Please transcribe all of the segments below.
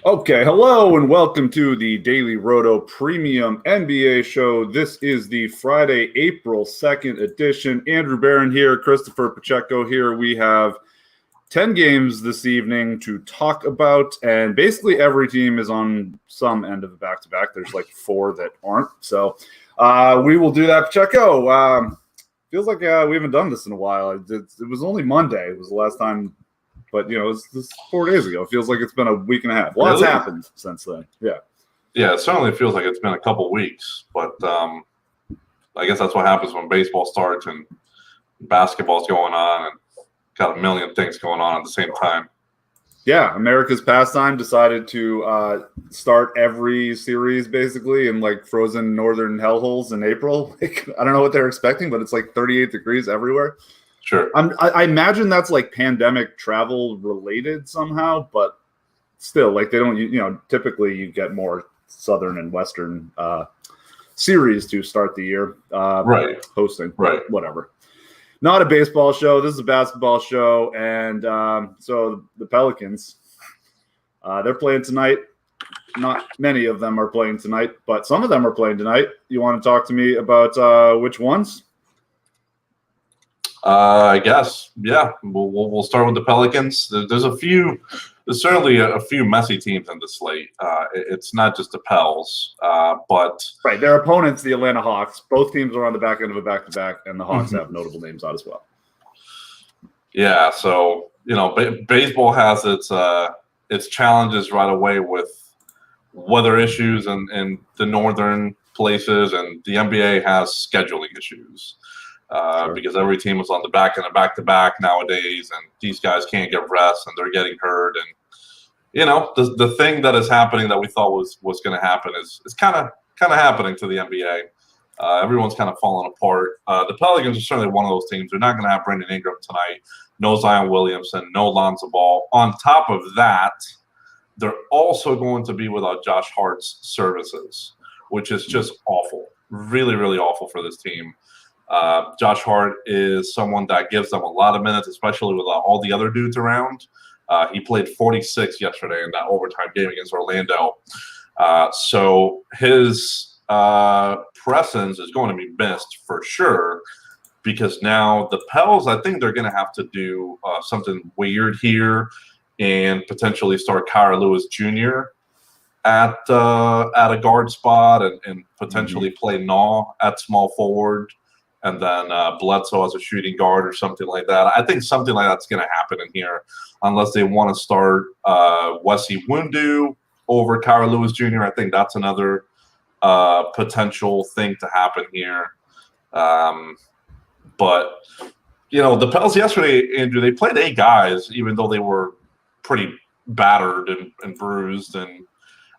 Okay, hello and welcome to the Daily Roto Premium NBA Show. This is the Friday, April 2nd edition. Andrew Barron here, Christopher Pacheco here. We have 10 games this evening to talk about, and basically every team is on some end of the back-to-back. There's like 4 that aren't. So we will do that. Pacheco, feels like we haven't done this in a while. It was only Monday. It was the last time. But, it's 4 days ago. It feels like it's been a week and a half. Lots happened since then. Yeah. Yeah, it certainly feels like it's been a couple weeks. But I guess that's what happens when baseball starts and basketball's going on and got a million things going on at the same time. Yeah, America's Pastime decided to start every series basically in like frozen northern hellholes in April. I don't know what they're expecting, but it's like 38 degrees everywhere. Sure. I imagine that's like pandemic travel related somehow, but still, like they don't, typically you get more southern and western series to start the year. Right. Hosting. Right. Whatever. Not a baseball show. This is a basketball show. And so the Pelicans, they're playing tonight. Not many of them are playing tonight, but some of them are playing tonight. You want to talk to me about which ones? I guess, yeah. We'll start with the Pelicans. There's certainly a few messy teams in the slate. It's not just the Pels, but right, their opponents, the Atlanta Hawks. Both teams are on the back end of a back-to-back, and the Hawks have notable names out as well. Yeah, so baseball has its challenges right away with weather issues and the northern places, and the NBA has scheduling issues. Sure. Because every team is on the back end of back-to-back nowadays, and these guys can't get rest, and they're getting hurt. And the thing that is happening that we thought was going to happen is kind of happening to the NBA. Everyone's kind of falling apart. The Pelicans are certainly one of those teams. They're not going to have Brandon Ingram tonight. No Zion Williamson. No Lonzo Ball. On top of that, they're also going to be without Josh Hart's services, which is just awful. Really, really awful for this team. Josh Hart is someone that gives them a lot of minutes, especially with all the other dudes around. He played 46 yesterday in that overtime game against Orlando. So his presence is going to be missed for sure, because now the Pels, I think they're going to have to do something weird here and potentially start Kira Lewis Jr. at a guard spot and potentially play Naw at small forward. And then Bledsoe as a shooting guard or something like that. I think something like that's going to happen in here, unless they want to start Wesley Wundu over Kira Lewis Jr. I think that's another potential thing to happen here. But the Pels yesterday, Andrew, they played 8 guys, even though they were pretty battered and bruised. And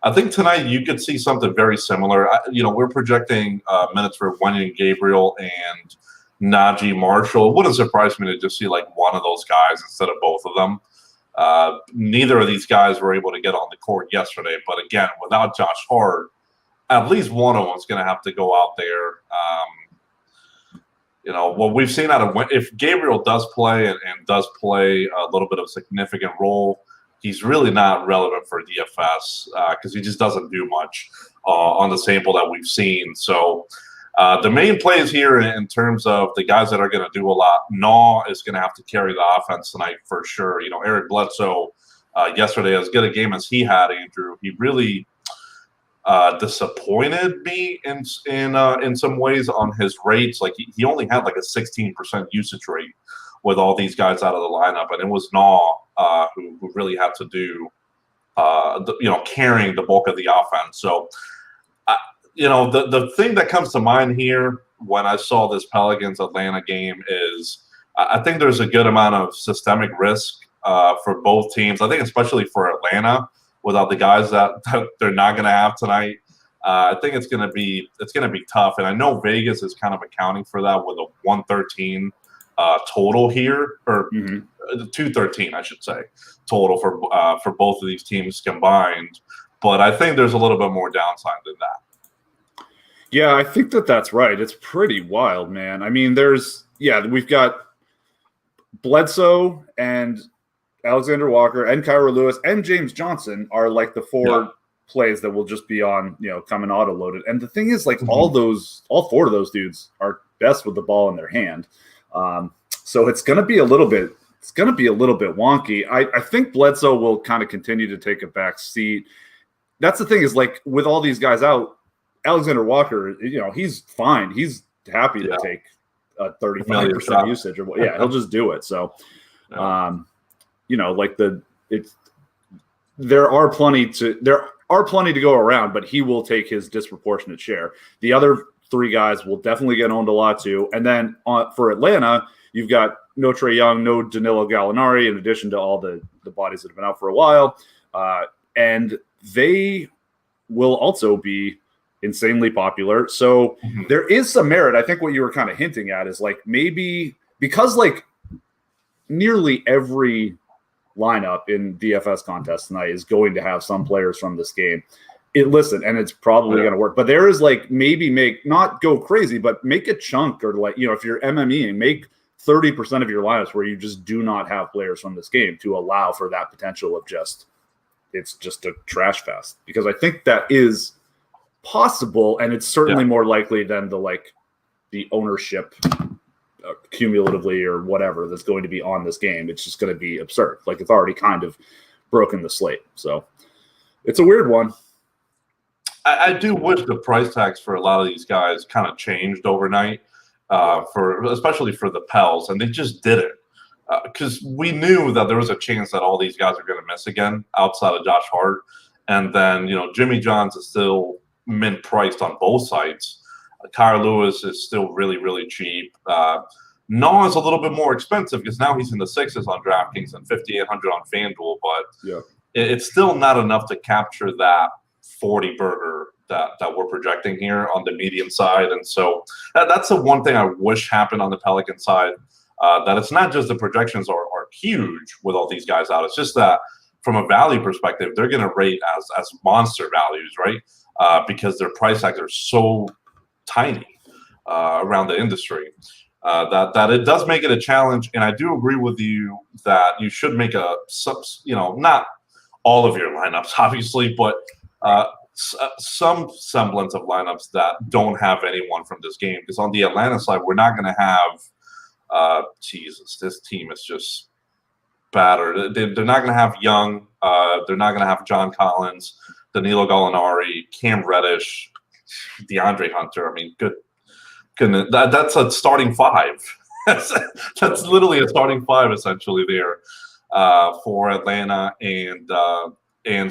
I think tonight you could see something very similar. We're projecting minutes for Wenyen Gabriel and Najee Marshall. It wouldn't surprise me to just see like one of those guys instead of both of them. Neither of these guys were able to get on the court yesterday. But again, without Josh Hart, at least one of them is going to have to go out there. What we've seen out of if Gabriel does play and does play a little bit of a significant role, he's really not relevant for DFS because he just doesn't do much on the sample that we've seen. So the main plays here in terms of the guys that are going to do a lot, Naw is going to have to carry the offense tonight for sure. Eric Bledsoe yesterday, as good a game as he had, Andrew, he really disappointed me in some ways on his rates. Like he only had like a 16% usage rate with all these guys out of the lineup, and it was Naw who really had to do, carrying the bulk of the offense. So, the thing that comes to mind here when I saw this Pelicans Atlanta game is I think there's a good amount of systemic risk for both teams. I think especially for Atlanta without the guys that they're not going to have tonight. I think it's going to be tough, and I know Vegas is kind of accounting for that with a 113. Total here, or 213, I should say, total for both of these teams combined. But I think there's a little bit more downside than that. Yeah, I think that's right. It's pretty wild, man. I mean, we've got Bledsoe and Alexander Walker and Kyra Lewis and James Johnson are like the four plays that will just be on, coming auto loaded. And the thing is, like, all four of those dudes are best with the ball in their hand. So it's going to be a little bit wonky. I think Bledsoe will kind of continue to take a back seat. That's the thing is, like, with all these guys out, Alexander Walker, he's fine. He's happy to take a 35% usage. He'll just do it. So, there are plenty to go around, but he will take his disproportionate share. The other three guys will definitely get owned a lot too. And then for Atlanta, you've got no Trae Young, no Danilo Gallinari, in addition to all the bodies that have been out for a while. And they will also be insanely popular. So there is some merit. I think what you were kind of hinting at is, like, maybe because, like, nearly every lineup in DFS contest tonight is going to have some players from this game. And it's probably going to work. But there is, like, maybe not go crazy, but make a chunk, or, like, if you're MMEing, make 30% of your lineups where you just do not have players from this game to allow for that potential of it's just a trash fest. Because I think that is possible, and it's certainly more likely than the ownership cumulatively or whatever that's going to be on this game. It's just going to be absurd. Like, it's already kind of broken the slate. So it's a weird one. I do wish the price tags for a lot of these guys kind of changed overnight, especially for the Pels, and they just didn't. Because we knew that there was a chance that all these guys are going to miss again outside of Josh Hart. And then, Jimmy Johns is still mint priced on both sides. Kyra Lewis is still really, really cheap. Noah is a little bit more expensive because now he's in the sixes on DraftKings and 5,800 on FanDuel, but it's still not enough to capture that 40 burger that we're projecting here on the medium side. And so that's the one thing I wish happened on the Pelican side, that it's not just the projections are huge with all these guys out. It's just that from a value perspective, they're going to rate as monster values, right? Because their price tags are so tiny around the industry. That it does make it a challenge, and I do agree with you that you should make not all of your lineups, obviously, but some semblance of lineups that don't have anyone from this game. Because on the Atlanta side, we're not going to have this team is just battered. They're not going to have Young. They're not going to have John Collins, Danilo Gallinari, Cam Reddish, DeAndre Hunter. I mean, goodness, that's a starting five. That's literally a starting five essentially there for Atlanta, and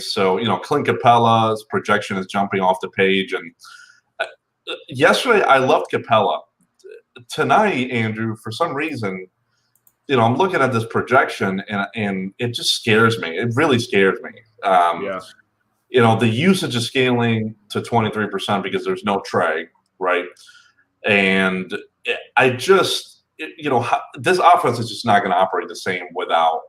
so Clint Capella's projection is jumping off the page. And yesterday I loved Capella. Tonight, Andrew, for some reason, I'm looking at this projection and it just scares me. It really scares me. The usage is scaling to 23% because there's no Trae, right? And I just, this offense is just not going to operate the same without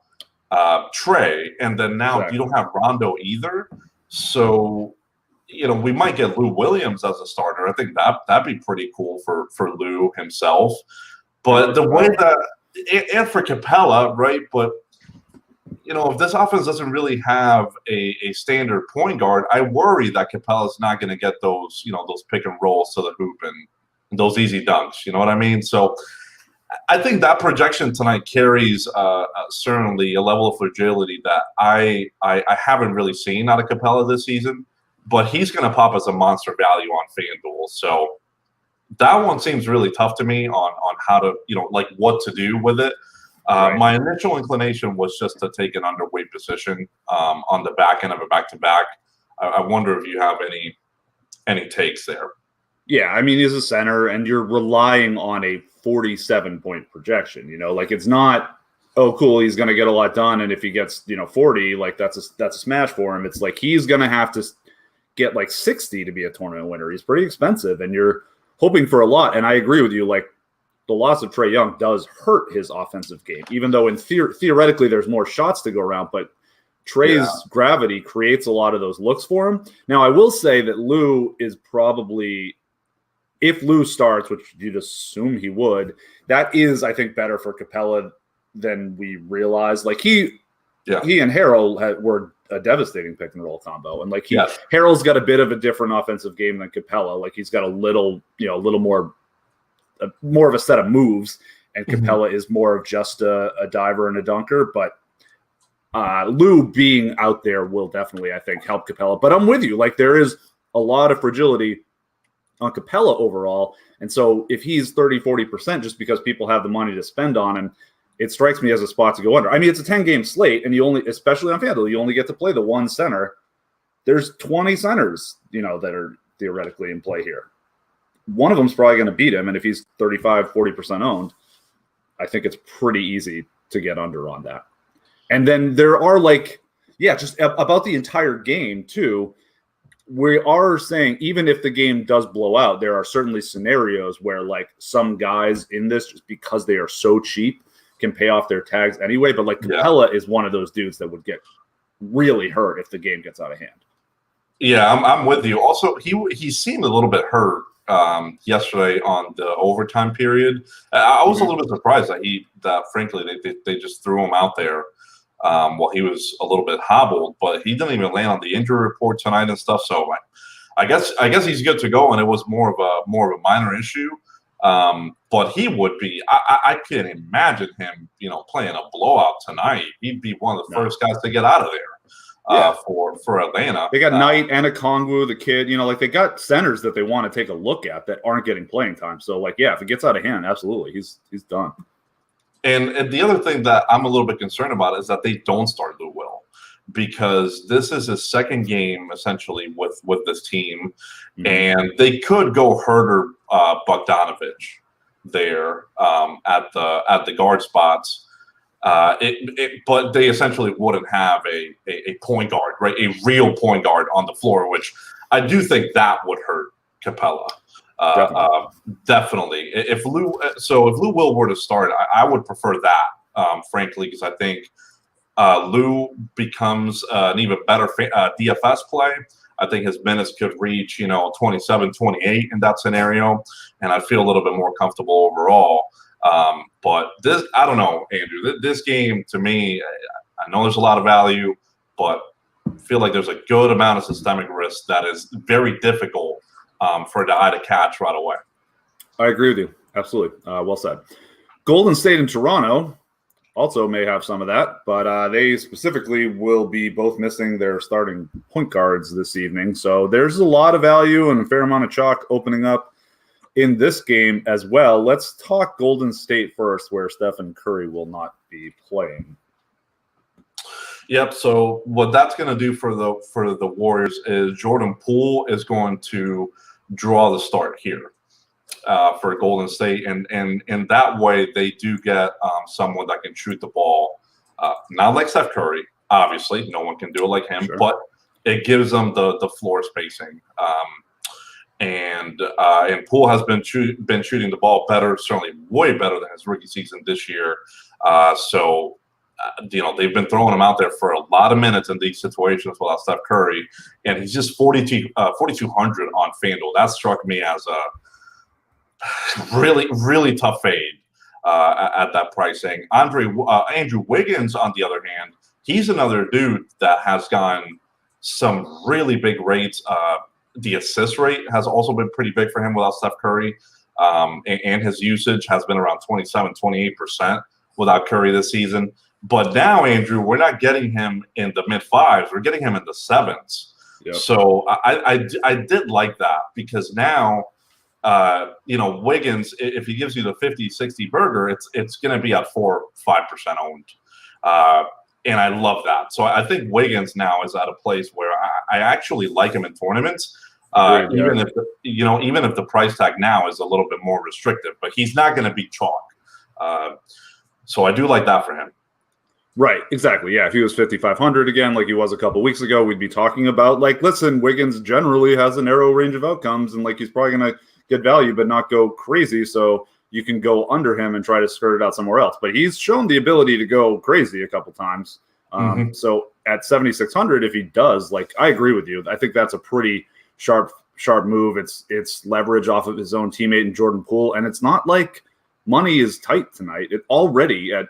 Trae. And then now you don't have Rondo either. So, we might get Lou Williams as a starter. I think that'd be pretty cool for Lou himself. But the way that, and for Capella, right? But, if this offense doesn't really have a standard point guard, I worry that Capella's not going to get those, those pick and rolls to the hoop and those easy dunks. You know what I mean? So I think that projection tonight carries certainly a level of fragility that I haven't really seen out of Capella this season. But he's going to pop as a monster value on FanDuel. So that one seems really tough to me on how to, what to do with it. My initial inclination was just to take an underweight position on the back end of a back-to-back. I wonder if you have any takes there. Yeah, I mean, he's a center, and you're relying on a 47-point projection. It's not, oh, cool, he's going to get a lot done, and if he gets 40, that's a smash for him. It's like he's going to have to get 60 to be a tournament winner. He's pretty expensive, and you're hoping for a lot. And I agree with you. The loss of Trae Young does hurt his offensive game, even though in theoretically there's more shots to go around. But Trae's gravity creates a lot of those looks for him. Now, I will say that Lou is probably, if Lou starts, which you'd assume he would, that is, I think, better for Capella than we realize. Yeah. he and Harrell were a devastating pick and roll combo. And like Yes. Harrell's got a bit of a different offensive game than Capella. Like he's got a little more of a set of moves, and Capella is more of just a diver and a dunker. But Lou being out there will definitely, I think, help Capella. But I'm with you. Like there is a lot of fragility on Capella overall. And so if he's 30-40% just because people have the money to spend on him, it strikes me as a spot to go under. I mean, it's a 10-game slate, and you only, especially on FanDuel, you only get to play the one center. There's 20 centers, that are theoretically in play here. One of them's probably going to beat him, and if he's 35-40% owned, I think it's pretty easy to get under on that. And then there are just about the entire game too. We are saying even if the game does blow out, there are certainly scenarios where like some guys in this, just because they are so cheap, can pay off their tags anyway. But like Capella is one of those dudes that would get really hurt if the game gets out of hand. Yeah, I'm with you. Also, he seemed a little bit hurt yesterday on the overtime period. I was a little bit surprised that frankly they just threw him out there while he was a little bit hobbled, but he didn't even land on the injury report tonight and stuff. So I guess he's good to go, and it was more of a minor issue. But he would be. I can't imagine him, playing a blowout tonight. He'd be one of the first guys to get out of there. For Atlanta, they got Knight and Okongwu, the kid. They got centers that they want to take a look at that aren't getting playing time. So if it gets out of hand, absolutely, he's done. And the other thing that I'm a little bit concerned about is that they don't start Lou Will, because this is his second game essentially with this team, and they could go Herder Bogdanovich there at the guard spots. But they essentially wouldn't have a point guard, right? A real point guard on the floor, which I do think that would hurt Capella. Definitely. If Lou Will were to start, I would prefer that, frankly, because I think Lou becomes an even better DFS play. I think his minutes could reach, 27, 28 in that scenario, and I feel a little bit more comfortable overall. But this, I don't know, Andrew. This game, to me, I know there's a lot of value, but I feel like there's a good amount of systemic risk that is very difficult for the eye to catch right away. I agree with you. Absolutely. Well said. Golden State and Toronto also may have some of that, but they specifically will be both missing their starting point guards this evening. So there's a lot of value and a fair amount of chalk opening up in this game as well. Let's talk Golden State first, where Stephen Curry will not be playing. Yep. So what that's going to do for the Warriors is Jordan Poole is going to draw the start here for Golden State, and in that way they do get someone that can shoot the ball, not like Steph Curry. Obviously, no one can do it like him, but it gives them the floor spacing. And Poole has been shooting the ball better, certainly way better than his rookie season this year. They've been throwing him out there for a lot of minutes in these situations without Steph Curry, and he's just 4,200 on FanDuel. That struck me as a really, really tough fade at that pricing. Andrew Wiggins, on the other hand, he's another dude that has gotten some really big rates. The assist rate has also been pretty big for him without Steph Curry, and his usage has been around 27, 28% without Curry this season. But now, Andrew, we're not getting him in the mid-5s. We're getting him in the 7s. Yep. So I did like that, because now, Wiggins, if he gives you the 50, 60 burger, it's going to be at 4-5% owned. And I love that. So I think Wiggins now is at a place where I actually like him in tournaments, even if the price tag now is a little bit more restrictive. But he's not going to be chalk. So I do like that for him. Right, exactly. Yeah, if he was 5,500 again, like he was a couple weeks ago, we'd be talking about listen, Wiggins generally has a narrow range of outcomes, and he's probably going to get value but not go crazy. So you can go under him and try to skirt it out somewhere else. But he's shown the ability to go crazy a couple times. So at 7,600, if he does, I agree with you. I think that's a pretty sharp move. It's leverage off of his own teammate in Jordan Poole, and it's not like money is tight tonight. It already at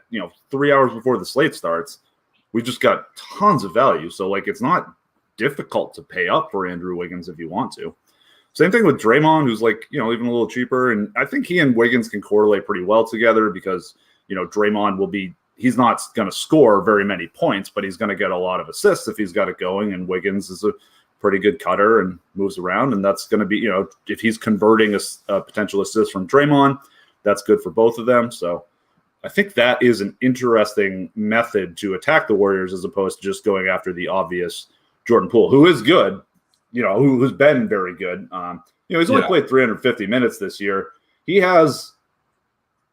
3 hours before the slate starts, we just got tons of value. So like it's not difficult to pay up for Andrew Wiggins if you want to. Same thing with Draymond, who's like, you know, even a little cheaper. And I think he and Wiggins can correlate pretty well together because, you know, Draymond he's not going to score very many points, but he's going to get a lot of assists if he's got it going. And Wiggins is a pretty good cutter and moves around. And that's going to be, you know, if he's converting a potential assist from Draymond, that's good for both of them. So I think that is an interesting method to attack the Warriors as opposed to just going after the obvious Jordan Poole, who is good. You know, who's been very good. You know, he's only played 350 minutes this year. He has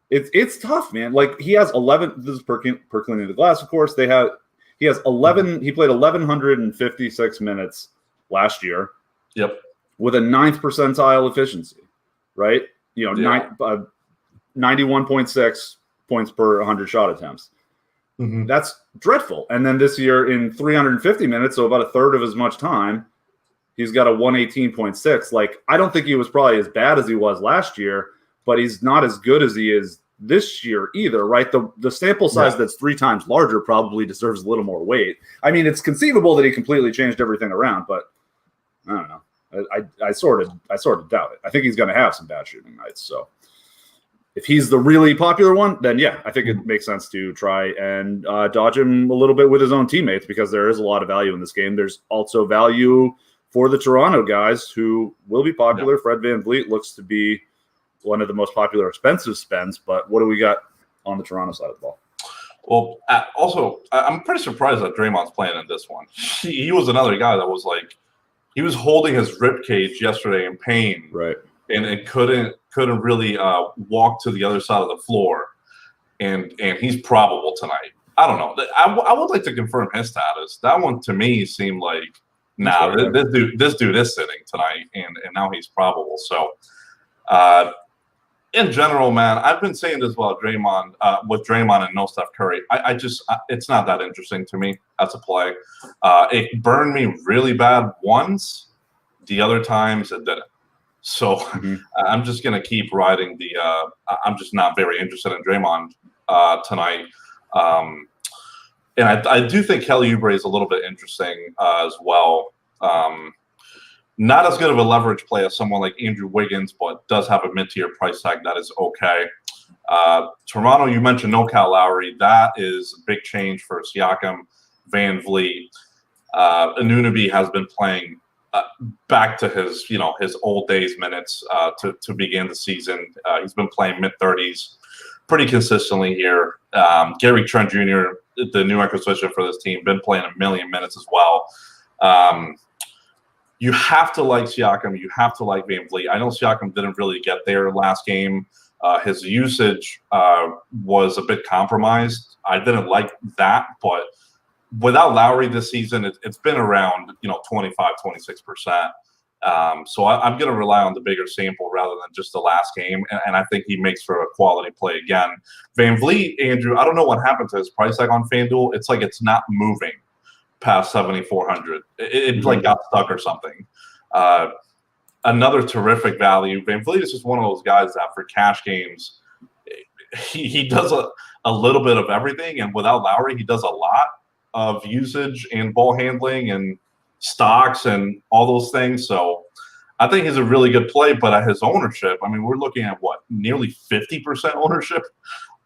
it's tough, man. Like he has 11. This is per cleaning of the glass, of course. He has 11. He played 1,156 minutes last year. Yep. With a 9th percentile efficiency, right? You know, 91.6 points per 100 shot attempts. Mm-hmm. That's dreadful. And then this year in 350 minutes, so about a third of as much time, he's got a 118.6. Like, I don't think he was probably as bad as he was last year, but he's not as good as he is this year either, right? The sample size that's 3 times larger probably deserves a little more weight. I mean, it's conceivable that he completely changed everything around, but I don't know. I sort of doubt it. I think he's going to have some bad shooting nights. So if he's the really popular one, then yeah, I think it makes sense to try and dodge him a little bit with his own teammates because there is a lot of value in this game. There's also value for the Toronto guys who will be popular. Yep. Fred VanVleet looks to be one of the most popular expensive spends, but what do we got on the Toronto side of the ball? Well, also, I'm pretty surprised that Draymond's playing in this one. He was another guy that was like, he was holding his rib cage yesterday in pain, right? And it couldn't really walk to the other side of the floor, and he's probable tonight. I don't know. I would like to confirm his status. That one to me seemed like, nah, this dude is sitting tonight, and now he's probable. So, in general, man, I've been saying this about Draymond, with Draymond and no Steph Curry. It's not that interesting to me as a play. It burned me really bad once. The other times it didn't. So I'm just going to keep riding I'm just not very interested in Draymond tonight. And I do think Kelly Oubre is a little bit interesting as well. Not as good of a leverage play as someone like Andrew Wiggins, but does have a mid-tier price tag that is okay. Toronto, you mentioned no Kyle Lowry. That is a big change for Siakam, VanVleet. Anunoby has been playing back to his old days minutes to begin the season. He's been playing mid-30s pretty consistently here. Gary Trent Jr., the new acquisition for this team, been playing a million minutes as well. You have to like Siakam. You have to like VanVleet. I know Siakam didn't really get there last game. His usage was a bit compromised. I didn't like that, but without Lowry this season, it's been around 25, 26%. So I'm going to rely on the bigger sample rather than just the last game, and I think he makes for a quality play again. VanVleet, Andrew, I don't know what happened to his price tag on FanDuel. It's like it's not moving past 7,400. It like got stuck or something. Another terrific value. VanVleet is just one of those guys that for cash games, he does a little bit of everything, and without Lowry, he does a lot of usage and ball handling and stocks and all those things. So I think he's a really good play, but at his ownership, I mean, we're looking at nearly 50% ownership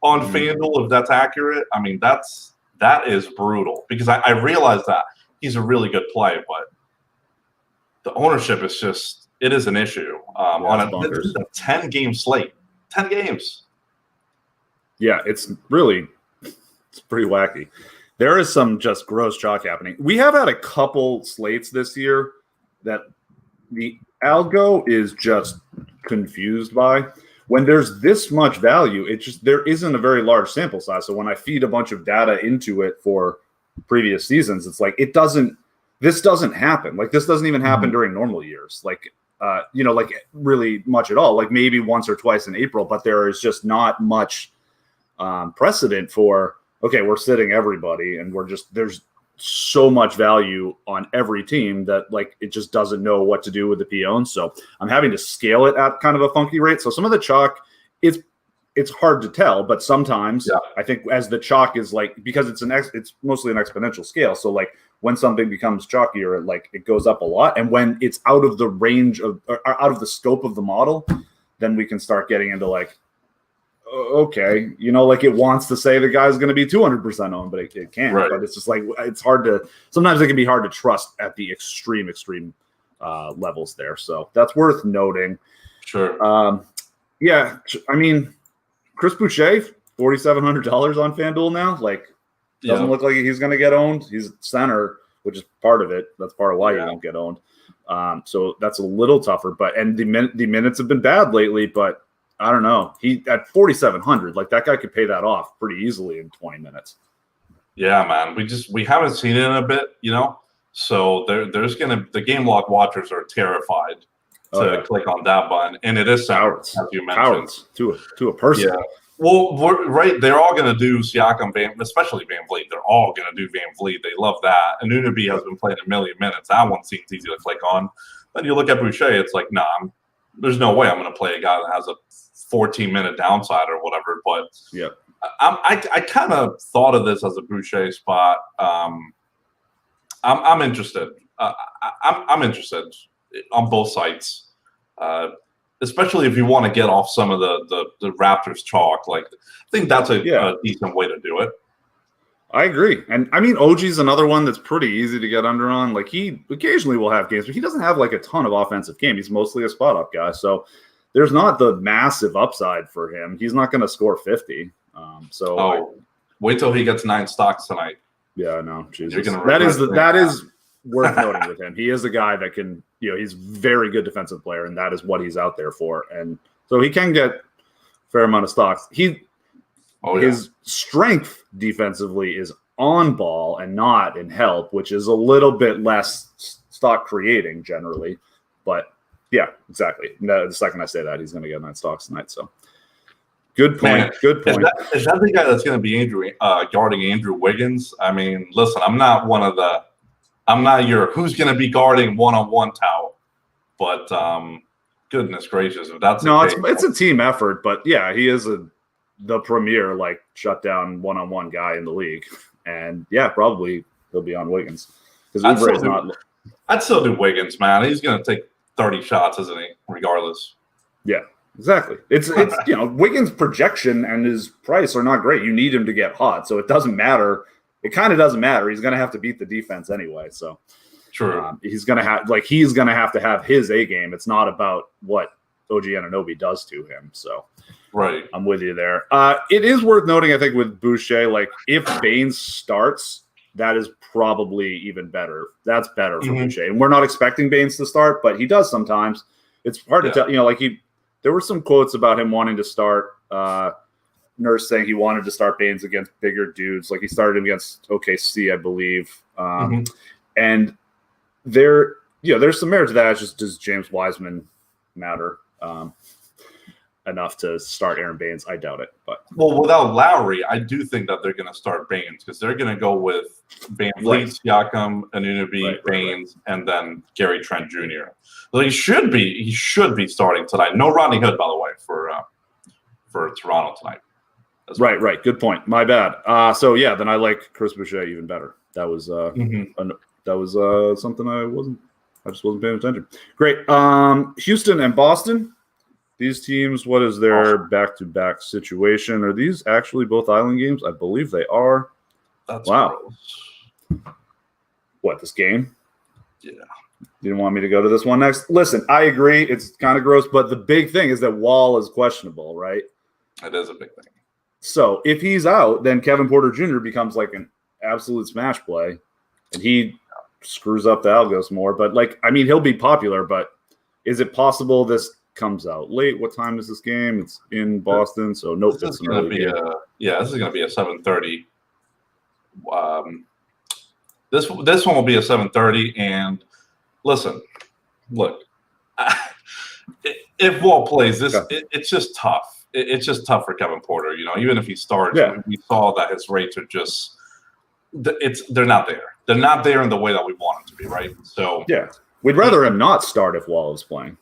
on FanDuel, if that's accurate. I mean, that is brutal because I realize that he's a really good play, but the ownership is just, it is an issue on a 10-game slate. 10 games. Yeah, it's pretty wacky. There is some just gross chalk happening. We have had a couple slates this year that the algo is just confused by. When there's this much value, there isn't a very large sample size. So when I feed a bunch of data into it for previous seasons, it's like this doesn't happen. Like this doesn't even happen during normal years. Like really much at all. Like maybe once or twice in April, but there is just not much precedent for. Okay, we're sitting everybody, and there's so much value on every team that like it just doesn't know what to do with the POs. So I'm having to scale it at kind of a funky rate. So some of the chalk, it's it's hard to tell, but sometimes Yeah. I think as the chalk is like, because it's it's mostly an exponential scale. So like when something becomes chalkier, it goes up a lot. And when it's out of the range of, or out of the scope of the model, then we can start getting into like, okay, it wants to say the guy's going to be 200% owned, but it can't. Right. But it's just like, it's hard to, sometimes it can be hard to trust at the extreme levels there. So that's worth noting. Sure. Yeah. I mean, Chris Boucher, $4,700 on FanDuel now. Doesn't look like he's going to get owned. He's center, which is part of it. That's part of why he won't get owned. So that's a little tougher. And the minutes have been bad lately, but I don't know. He at 4,700, that guy could pay that off pretty easily in 20 minutes. Yeah, man. We haven't seen it in a bit, So there's the game log watchers are terrified to click on that button, and it is cowards, as you mentioned. Cowards to a person. Yeah. Well, they're all going to do Siakam, especially Van Vliet. They're all going to do Van Vliet. They love that. And Anunoby has been playing a million minutes. That one seems easy to click on. Then you look at Boucher, it's like, there's no way I'm going to play a guy that has a 14-minute downside or whatever. But yeah, I kind of thought of this as a Boucher spot. I'm interested. I'm interested on both sides. Especially if you want to get off some of the Raptors chalk. I think that's a decent way to do it. I agree. And I mean, OG's another one that's pretty easy to get under on. He occasionally will have games, but he doesn't have a ton of offensive game. He's mostly a spot up guy. So there's not the massive upside for him. He's not going to score 50. Wait till he gets 9 stocks tonight. Yeah, I know. Jesus. That is worth noting with him. He is a guy that can, he's a very good defensive player, and that is what he's out there for. And so he can get a fair amount of stocks. His strength defensively is on ball and not in help, which is a little bit less stock creating generally. But yeah, exactly. No, the second I say that, he's going to get 9 stocks tonight. So good point. Man, good point. Is that the guy that's going to be guarding Andrew Wiggins? I mean, listen, I'm not your who's going to be guarding one-on-one tout, but goodness gracious, if that's it's a team effort. But yeah, he is the premier shutdown one-on-one guy in the league, and yeah, probably he'll be on Wiggins because Oubre is not. I'd still do Wiggins, man. He's going to take 30 shots, isn't he? Regardless. Yeah, exactly. It's Wiggins' projection and his price are not great. You need him to get hot, so it doesn't matter. It kind of doesn't matter. He's going to have to beat the defense anyway. So true. He's going to have to have his A game. It's not about what OG Anunoby does to him. So right. I'm with you there. It is worth noting, I think, with Boucher, if Baines starts, that is probably even better. That's better for Boucher. And we're not expecting Baines to start, but he does sometimes. It's hard to tell. There were some quotes about him wanting to start. Nurse saying he wanted to start Baines against bigger dudes. He started him against OKC, I believe. And there's some merit to that. It's just, does James Wiseman matter enough to start Aaron Baines? I doubt it. But without Lowry, I do think that they're going to start Baines because they're going to go with Van Vliet, Siakam, Anunoby, Baines, and then Gary Trent Jr. So he should be starting tonight. No Rodney Hood, by the way, for Toronto tonight. Right. Good point. My bad. So yeah, then I like Chris Boucher even better. That was something I just wasn't paying attention. Great. Houston and Boston. These teams, what is their back-to-back situation? Are these actually both island games? I believe they are. That's wow. Gross. What, this game? Yeah. You didn't want me to go to this one next? Listen, I agree. It's kind of gross, but the big thing is that Wall is questionable, right? It is a big thing. So if he's out, then Kevin Porter Jr. becomes an absolute smash play, and he screws up the algos more. But he'll be popular. But is it possible this comes out late? What time is this game? It's in Boston, so nope. This is going to be this is going to be a 7:30. This one will be a 7:30. And listen, look, if Wall plays this, it's just tough. It's just tough for Kevin Porter. Even if he starts, we saw that his rates are just they're not there. They're not there in the way that we want them to be, right? So yeah, we'd rather him not start if Wall is playing.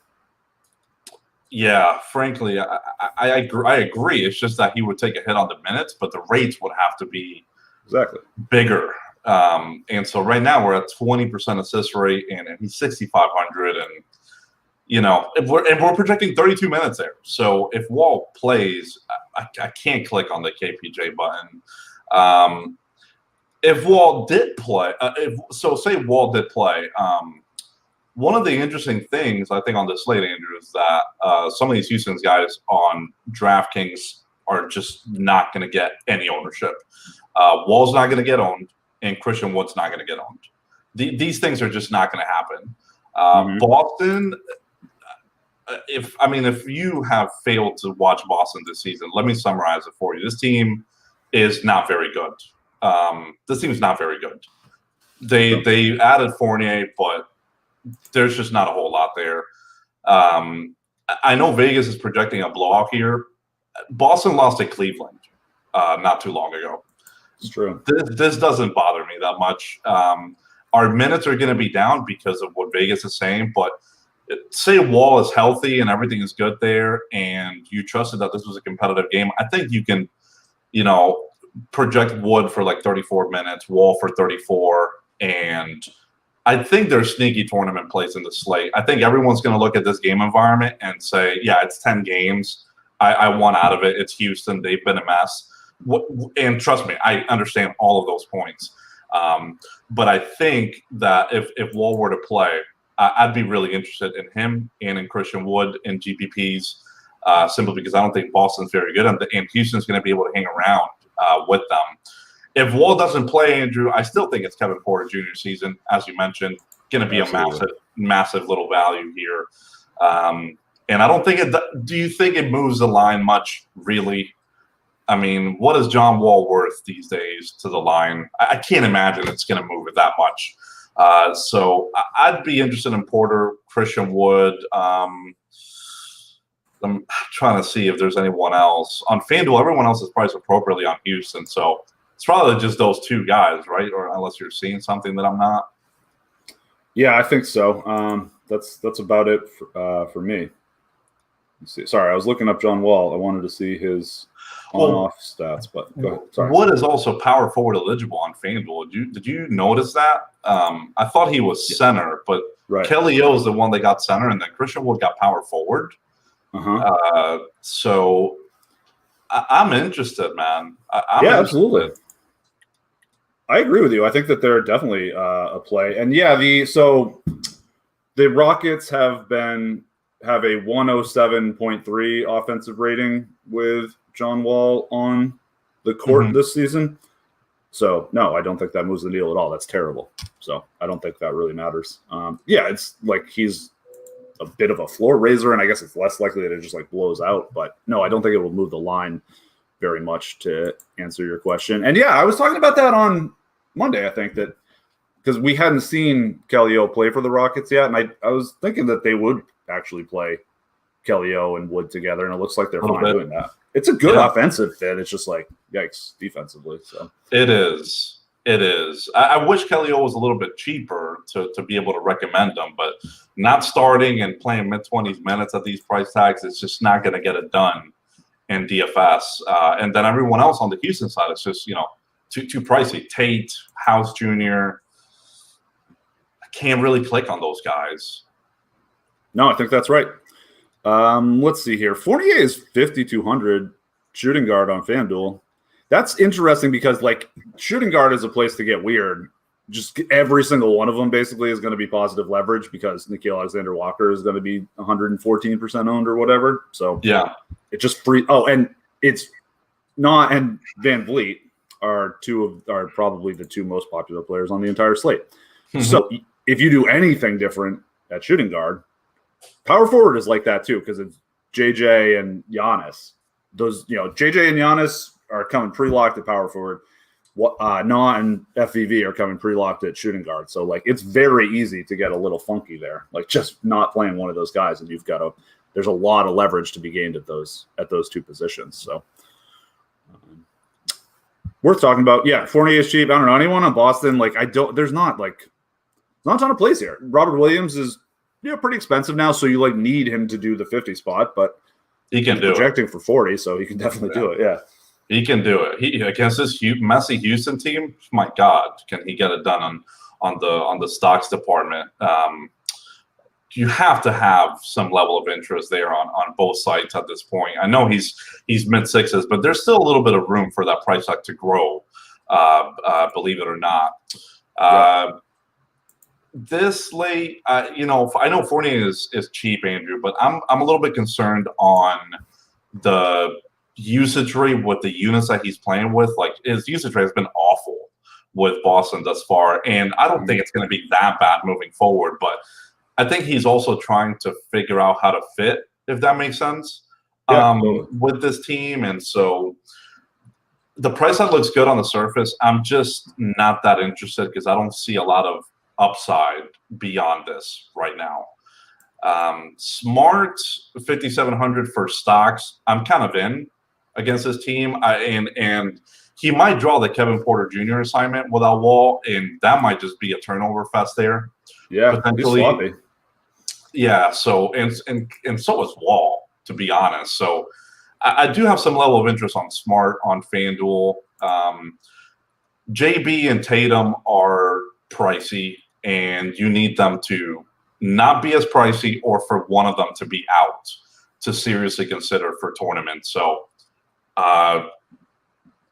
Yeah, frankly, I agree. It's just that he would take a hit on the minutes, but the rates would have to be Exactly. bigger. And so right now we're at 20% assist rate, and he's 6,500, and if we're projecting 32 minutes there. So if Wall plays, I can't click on the KPJ button. If Wall did play, say Wall did play. One of the interesting things I think on this slate, Andrew, is that some of these Houston's guys on DraftKings are just not going to get any ownership. Wall's not going to get owned, and Christian Wood's not going to get owned. These things are just not going to happen. Boston, if you have failed to watch Boston this season, let me summarize it for you. This team is not very good. This team is not very good. They added Fournier, but there's just not a whole lot there. I know Vegas is projecting a blowout here. Boston lost to Cleveland not too long ago. It's true. This doesn't bother me that much. Our minutes are going to be down because of what Vegas is saying, but say Wall is healthy and everything is good there, and you trusted that this was a competitive game, I think you can, project Wood for like 34 minutes, Wall for 34, and I think there's sneaky tournament plays in the slate. I think everyone's going to look at this game environment and say, yeah, it's 10 games. I want out of it. It's Houston. They've been a mess. And trust me, I understand all of those points. But I think that if Wall were to play, I'd be really interested in him and in Christian Wood in GPPs, simply because I don't think Boston's very good, and Houston's going to be able to hang around with them. If Wall doesn't play, Andrew, I still think it's Kevin Porter Jr. season, as you mentioned, going to be a massive little value here. And I don't think do you think it moves the line much, really? I mean, what is John Wall worth these days to the line? I can't imagine it's going to move it that much. So I'd be interested in Porter, Christian Wood. I'm trying to see if there's anyone else. On FanDuel, everyone else is priced appropriately on Houston. So it's probably just those two guys, right? Or unless you're seeing something that I'm not. Yeah, I think so. That's about it for me. Let's see. Sorry, I was looking up John Wall. I wanted to see his on-off stats, but go ahead. Sorry. Wood is also power forward eligible on FanDuel. Did you notice that? I thought he was center, but Kelly O is the one that got center, and then Christian Wood got power forward. So I'm interested, man. I'm interested. Absolutely. I agree with you. I think that they're definitely a play, and the Rockets have a 107.3 offensive rating with John Wall on the court this season. So no, I don't think that moves the needle at all. That's terrible. So I don't think that really matters. It's like he's a bit of a floor raiser, and I guess it's less likely that it just like blows out. But no, I don't think it will move the line very much, to answer your question. And I was talking about that on Monday. I think that because we hadn't seen Kelly O play for the Rockets yet, and I was thinking that they would actually play Kelly O and Wood together, and it looks like they're fine doing that. It's a good offensive fit. It's just like, yikes, defensively. So it is. I wish Kelly O was a little bit cheaper to be able to recommend them, but not starting and playing mid-20s minutes at these price tags is just not going to get it done in DFS. And then everyone else on the Houston side is just, too pricey. Tate, House Jr. I can't really click on those guys. No, I think that's right. Let's see here. Fournier is 5,200 shooting guard on FanDuel. That's interesting because, like, shooting guard is a place to get weird. Just every single one of them basically is going to be positive leverage because Nickeil Alexander-Walker is going to be 114% owned or whatever. So it just free. Oh, and it's not. And Van Vliet are probably the two most popular players on the entire slate. So if you do anything different at shooting guard, power forward is like that too, because it's JJ and Giannis. Those, JJ and Giannis are coming pre-locked at power forward. Na and FVV are coming pre-locked at shooting guard. So like it's very easy to get a little funky there. Like just not playing one of those guys, and there's a lot of leverage to be gained at those two positions. So worth talking about. Yeah, Fournier is cheap. I don't know anyone on Boston. Like there's not a ton of plays here. Robert Williams is pretty expensive now. So you need him to do the 50 spot, but he can do projecting for 40, so he can definitely do it. Yeah. He can do it. He against this messy Houston team. My God, can he get it done on the stocks department? You have to have some level of interest there on both sides at this point. I know he's mid sixes, but there's still a little bit of room for that price tag to grow. Believe it or not. This late, I know Fournier is cheap, Andrew, but I'm a little bit concerned on the usage rate with the units that he's playing with. Like, his usage rate has been awful with Boston thus far, and I don't think it's going to be that bad moving forward. But I think he's also trying to figure out how to fit, if that makes sense, with this team. And so the price tag looks good on the surface. I'm just not that interested because I don't see a lot of upside beyond this right now. Smart 5,700 for stocks. I'm kind of in against this team, and he might draw the Kevin Porter Jr. assignment without Wall, and that might just be a turnover fest there. Yeah, potentially. Yeah. So and so is Wall, to be honest. So I do have some level of interest on Smart on FanDuel. JB and Tatum are pricey, and you need them to not be as pricey or for one of them to be out to seriously consider for tournaments. So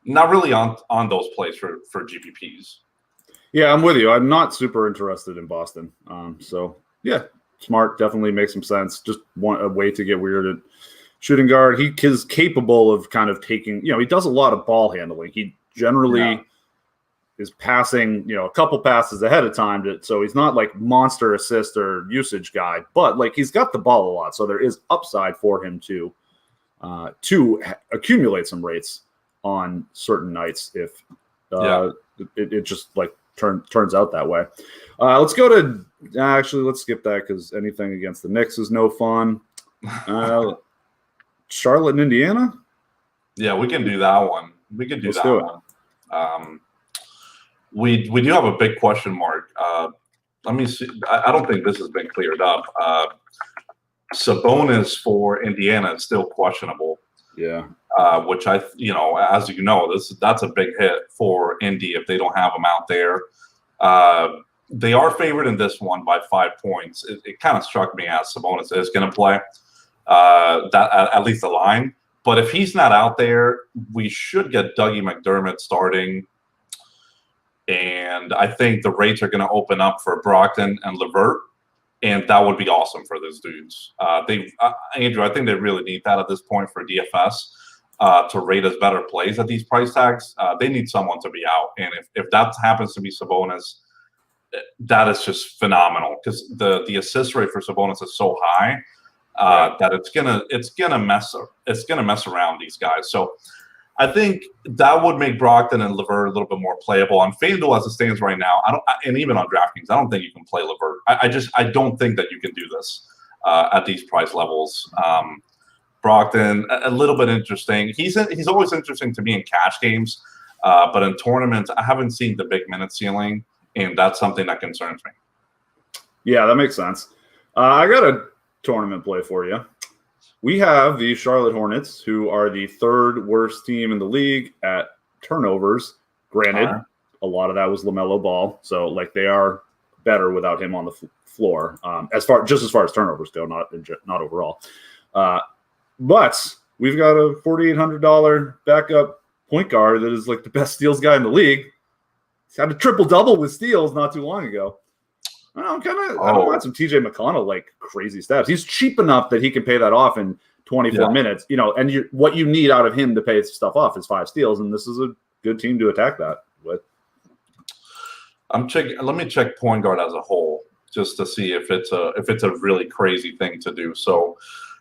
not really on those plays for GPPs. Yeah, I'm with you. I'm not super interested in Boston. So, yeah, Smart definitely makes some sense. Just want a way to get weird at shooting guard. He is capable of kind of taking, he does a lot of ball handling. He generally is passing, a couple passes ahead of time. So he's not like monster assist or usage guy, but he's got the ball a lot. So there is upside for him to accumulate some rates on certain nights if it just turns out that way. Let's go to let's skip that because anything against the Knicks is no fun. Charlotte and Indiana. Yeah, we can do that one. We could do that one. We do have a big question mark. Let me see. I don't think this has been cleared up. Sabonis for Indiana is still questionable. Yeah. Which as you know, that's a big hit for Indy if they don't have him out there. They are favored in this one by 5 points. It kind of struck me as Sabonis is going to play that at least the line. But if he's not out there, we should get Dougie McDermott starting. And I think the rates are going to open up for Brogdon and LeVert. And that would be awesome for those dudes. Andrew, I think they really need that at this point for DFS to rate as better plays at these price tags. They need someone to be out. And if that happens to be Sabonis, that is just phenomenal because the assist rate for Sabonis is so high that it's gonna mess around these guys. So I think that would make Brogdon and LeVert a little bit more playable. On FanDuel as it stands right now, and even on DraftKings, I don't think you can play LeVert. I don't think that you can do this at these price levels. Brogdon, a little bit interesting. He's always interesting to me in cash games, but in tournaments, I haven't seen the big minute ceiling, and that's something that concerns me. Yeah, that makes sense. I got a tournament play for you. We have the Charlotte Hornets, who are the third worst team in the league at turnovers. Granted, a lot of that was LaMelo Ball, so they are better without him on the floor. As far as turnovers go, not overall. But we've got a $4,800 backup point guard that is the best steals guy in the league. He's had a triple double with steals not too long ago. I don't want some TJ McConnell crazy stats. He's cheap enough that he can pay that off in 24 minutes. And what you need out of him to pay stuff off is 5 steals, and this is a good team to attack that with. Let me check point guard as a whole just to see if it's a really crazy thing to do. So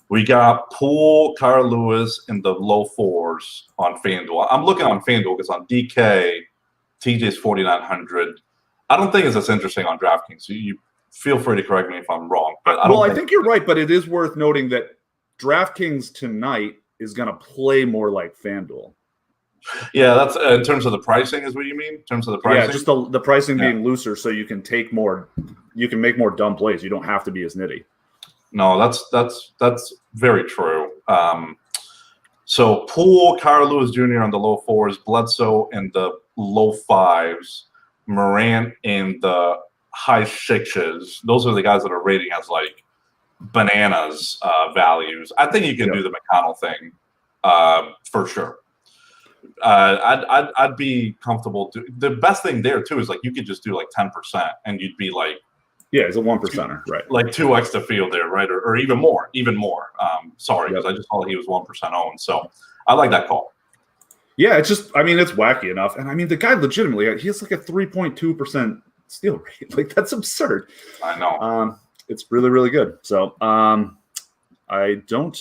we got Poole, Kyle Lewis in the low 4s on FanDuel. I'm looking on FanDuel because on DK, TJ's 4,900. I don't think it's as interesting on DraftKings. So you feel free to correct me if I'm wrong. But I think you're right. But it is worth noting that DraftKings tonight is going to play more like FanDuel. Yeah, that's in terms of the pricing, is what you mean? In terms of the pricing? Yeah, just the pricing being looser, so you can make more dumb plays. You don't have to be as nitty. No, that's very true. So Poole, Kyle Lewis Jr. on the low 4s, Bledsoe in the low 5s, Morant in the high 6s. Those are the guys that are rating as like bananas values. I think you can do the McConnell thing for sure. I'd be comfortable. The best thing there too is like you could just do like 10%, and you'd be like, yeah, he's a 1%er, right? Like 2x the field there, right? Or even more. Sorry, because I just thought he was 1% owned. So I like that call. Yeah, it's just, I mean, it's wacky enough, and I mean, the guy legitimately, he has like a 3.2% steal rate. Like that's absurd. I know. It's really, really good. So I don't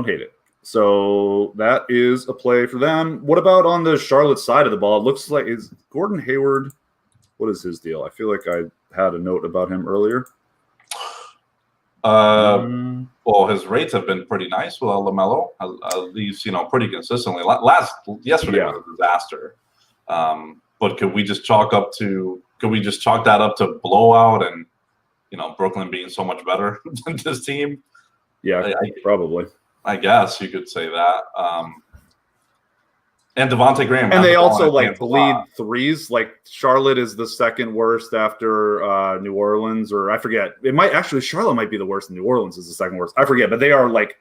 hate it. So that is a play for them. What about on the Charlotte side of the ball? It looks like, is Gordon Hayward, what is his deal? I feel like I had a note about him earlier. Well, his rates have been pretty nice with LaMelo, at least, pretty consistently. Yesterday was a disaster. But could we just chalk that up to blowout and, Brooklyn being so much better than this team? Yeah, probably. I guess you could say that. And Devontae Graham. And they also bleed threes. Like Charlotte is the second worst after New Orleans, or I forget. Charlotte might be the worst, and New Orleans is the second worst. I forget, but they are like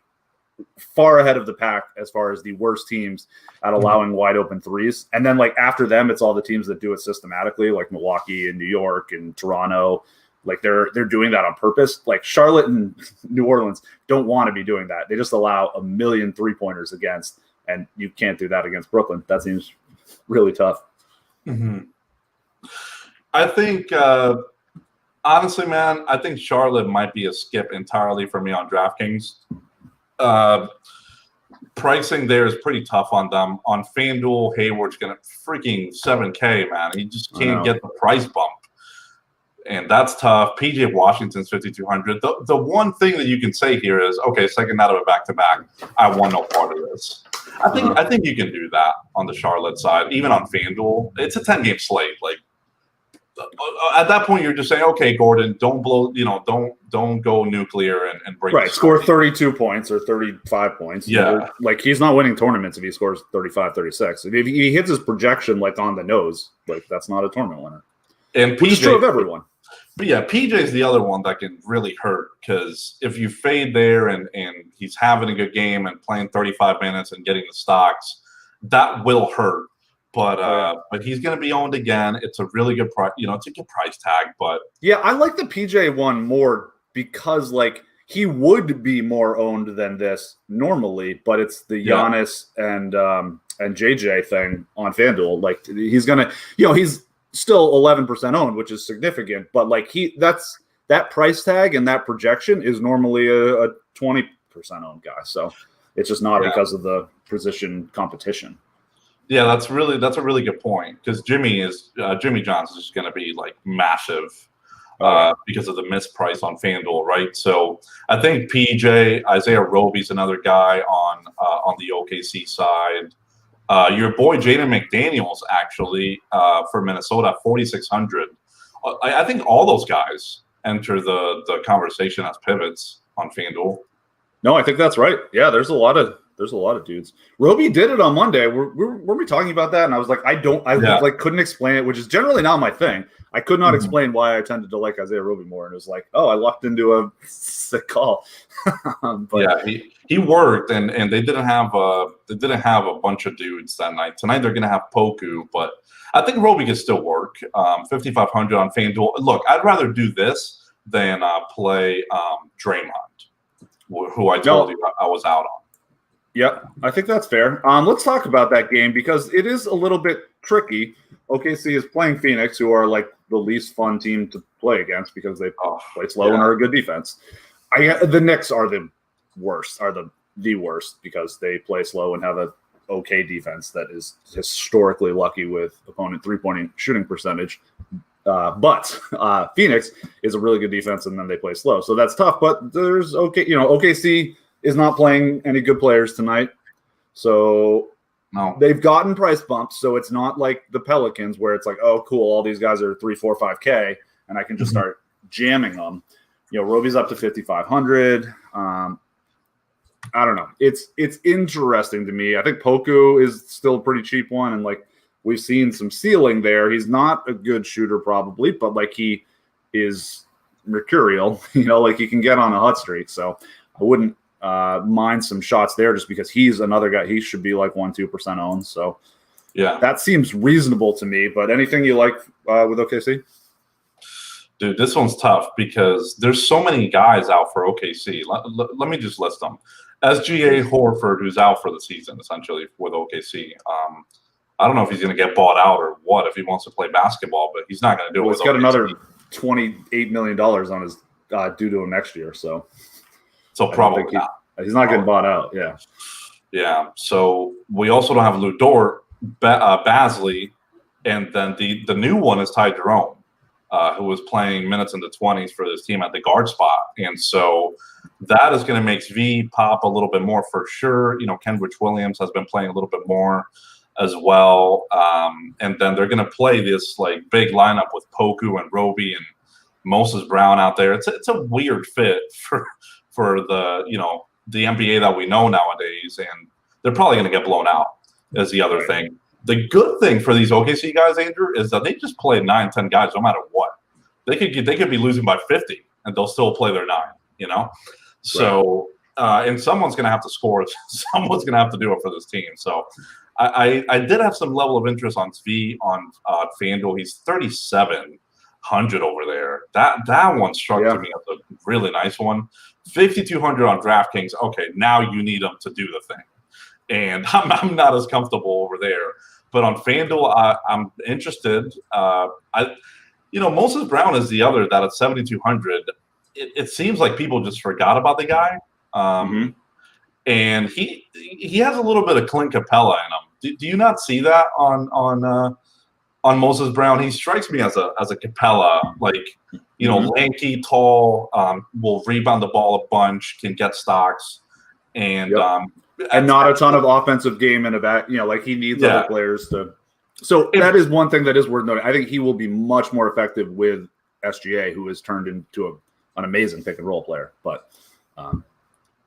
far ahead of the pack as far as the worst teams at allowing wide open threes. And then like after them, it's all the teams that do it systematically, like Milwaukee and New York and Toronto. Like they're doing that on purpose. Like Charlotte and New Orleans don't want to be doing that. They just allow a million 3-pointers against, and you can't do that against Brooklyn. That seems really tough. Mm-hmm. I think, honestly, man, I think Charlotte might be a skip entirely for me on DraftKings. Pricing there is pretty tough on them. On FanDuel, Hayward's going to freaking $7K, man. He just can't get the price bump. And that's tough. PJ Washington's 5,200. The one thing that you can say here is, okay, second out of a back-to-back, I want no part of this. I think you can do that on the Charlotte side, even on FanDuel. It's a 10-game slate. Like at that point, you're just saying, okay, Gordon, don't blow, don't go nuclear and break. Right, score 32 points or 35 points. Yeah, like he's not winning tournaments if he scores 35, 36. If he hits his projection like on the nose, like that's not a tournament winner. And PJ, true of everyone. But yeah, PJ's the other one that can really hurt because if you fade there and he's having a good game and playing 35 minutes and getting the stocks, that will hurt. But he's going to be owned again. It's a really good price. It's a good price tag. But yeah, I like the PJ one more because like he would be more owned than this normally. But it's the Giannis and JJ thing on FanDuel. Like he's gonna, he's still 11% owned, which is significant, but like that price tag and that projection is normally a 20% owned guy. So it's just not because of the position competition. Yeah, that's a really good point because Jimmy Johnson is going to be like massive because of the misprice on FanDuel, right? So I think PJ, Isaiah Roby's another guy on the OKC side. Your boy Jaden McDaniels actually for Minnesota, 4,600. I think all those guys enter the conversation as pivots on FanDuel. No, I think that's right. Yeah, there's a lot of dudes. Roby did it on Monday. Were we talking about that? And I was like, I couldn't explain it, which is generally not my thing. I could not explain why I tended to like Isaiah Roby more. And it was like, oh, I lucked into a sick call. But yeah, he worked, and they didn't have a bunch of dudes that night. Tonight they're gonna have Poku, but I think Roby can still work. 5,500 on FanDuel. Look, I'd rather do this than play Draymond, who I told you I was out on. Yep, I think that's fair. Let's talk about that game because it is a little bit tricky. OKC is playing Phoenix, who are like the least fun team to play against because they play slow and are a good defense. The Knicks are the worst, the worst because they play slow and have a okay defense that is historically lucky with opponent 3-point shooting percentage. But Phoenix is a really good defense, and then they play slow, so that's tough. But there's OKC is not playing any good players tonight, so No. They've gotten price bumps, so it's not like the Pelicans where it's like, oh, cool, all these guys are 3, 4, 5K, and I can just start jamming them. Roby's up to 5,500. I don't know. It's interesting to me. I think Poku is still a pretty cheap one, and like we've seen some ceiling there. He's not a good shooter probably, but like he is mercurial. Like he can get on a hot streak. So I wouldn't mind some shots there just because he's another guy. He should be like 1-2% owned. So yeah, that seems reasonable to me. But anything you like with OKC? Dude, this one's tough because there's so many guys out for OKC. Let me just list them. SGA Horford, who's out for the season, essentially, with OKC. I don't know if he's going to get bought out or what, if he wants to play basketball, but he's not going to do it. He's got OKC. Another $28 million on his due to him next year. So probably not. He's not getting bought out, yeah. Yeah, so we also don't have Lou Dort, Basley, and then the new one is Ty Jerome. Who was playing minutes in the 20s for this team at the guard spot. And so that is going to make V pop a little bit more for sure. Kenrich Williams has been playing a little bit more as well. And then they're going to play this like big lineup with Poku and Roby and Moses Brown out there. It's a weird fit for the NBA that we know nowadays. And they're probably going to get blown out is the other thing. The good thing for these OKC guys, Andrew, is that they just play 9, 10 guys no matter what. They could be losing by 50 and they'll still play their 9. So and someone's going to have to score. Someone's going to have to do it for this team. So I did have some level of interest on Svi on FanDuel. He's 3,700 over there. That one struck to me as a really nice one. 5,200 on DraftKings. Okay, now you need him to do the thing. And I'm not as comfortable over there. But on FanDuel, I'm interested. Moses Brown is the other that at 7,200. It seems like people just forgot about the guy. And he has a little bit of Clint Capella in him. Do you not see that on Moses Brown? He strikes me as a Capella, like lanky, tall, will rebound the ball a bunch, can get stocks, and not a ton of offensive game in a back. Like he needs other players to. So that is one thing that is worth noting. I think he will be much more effective with SGA, who has turned into an amazing pick and roll player. But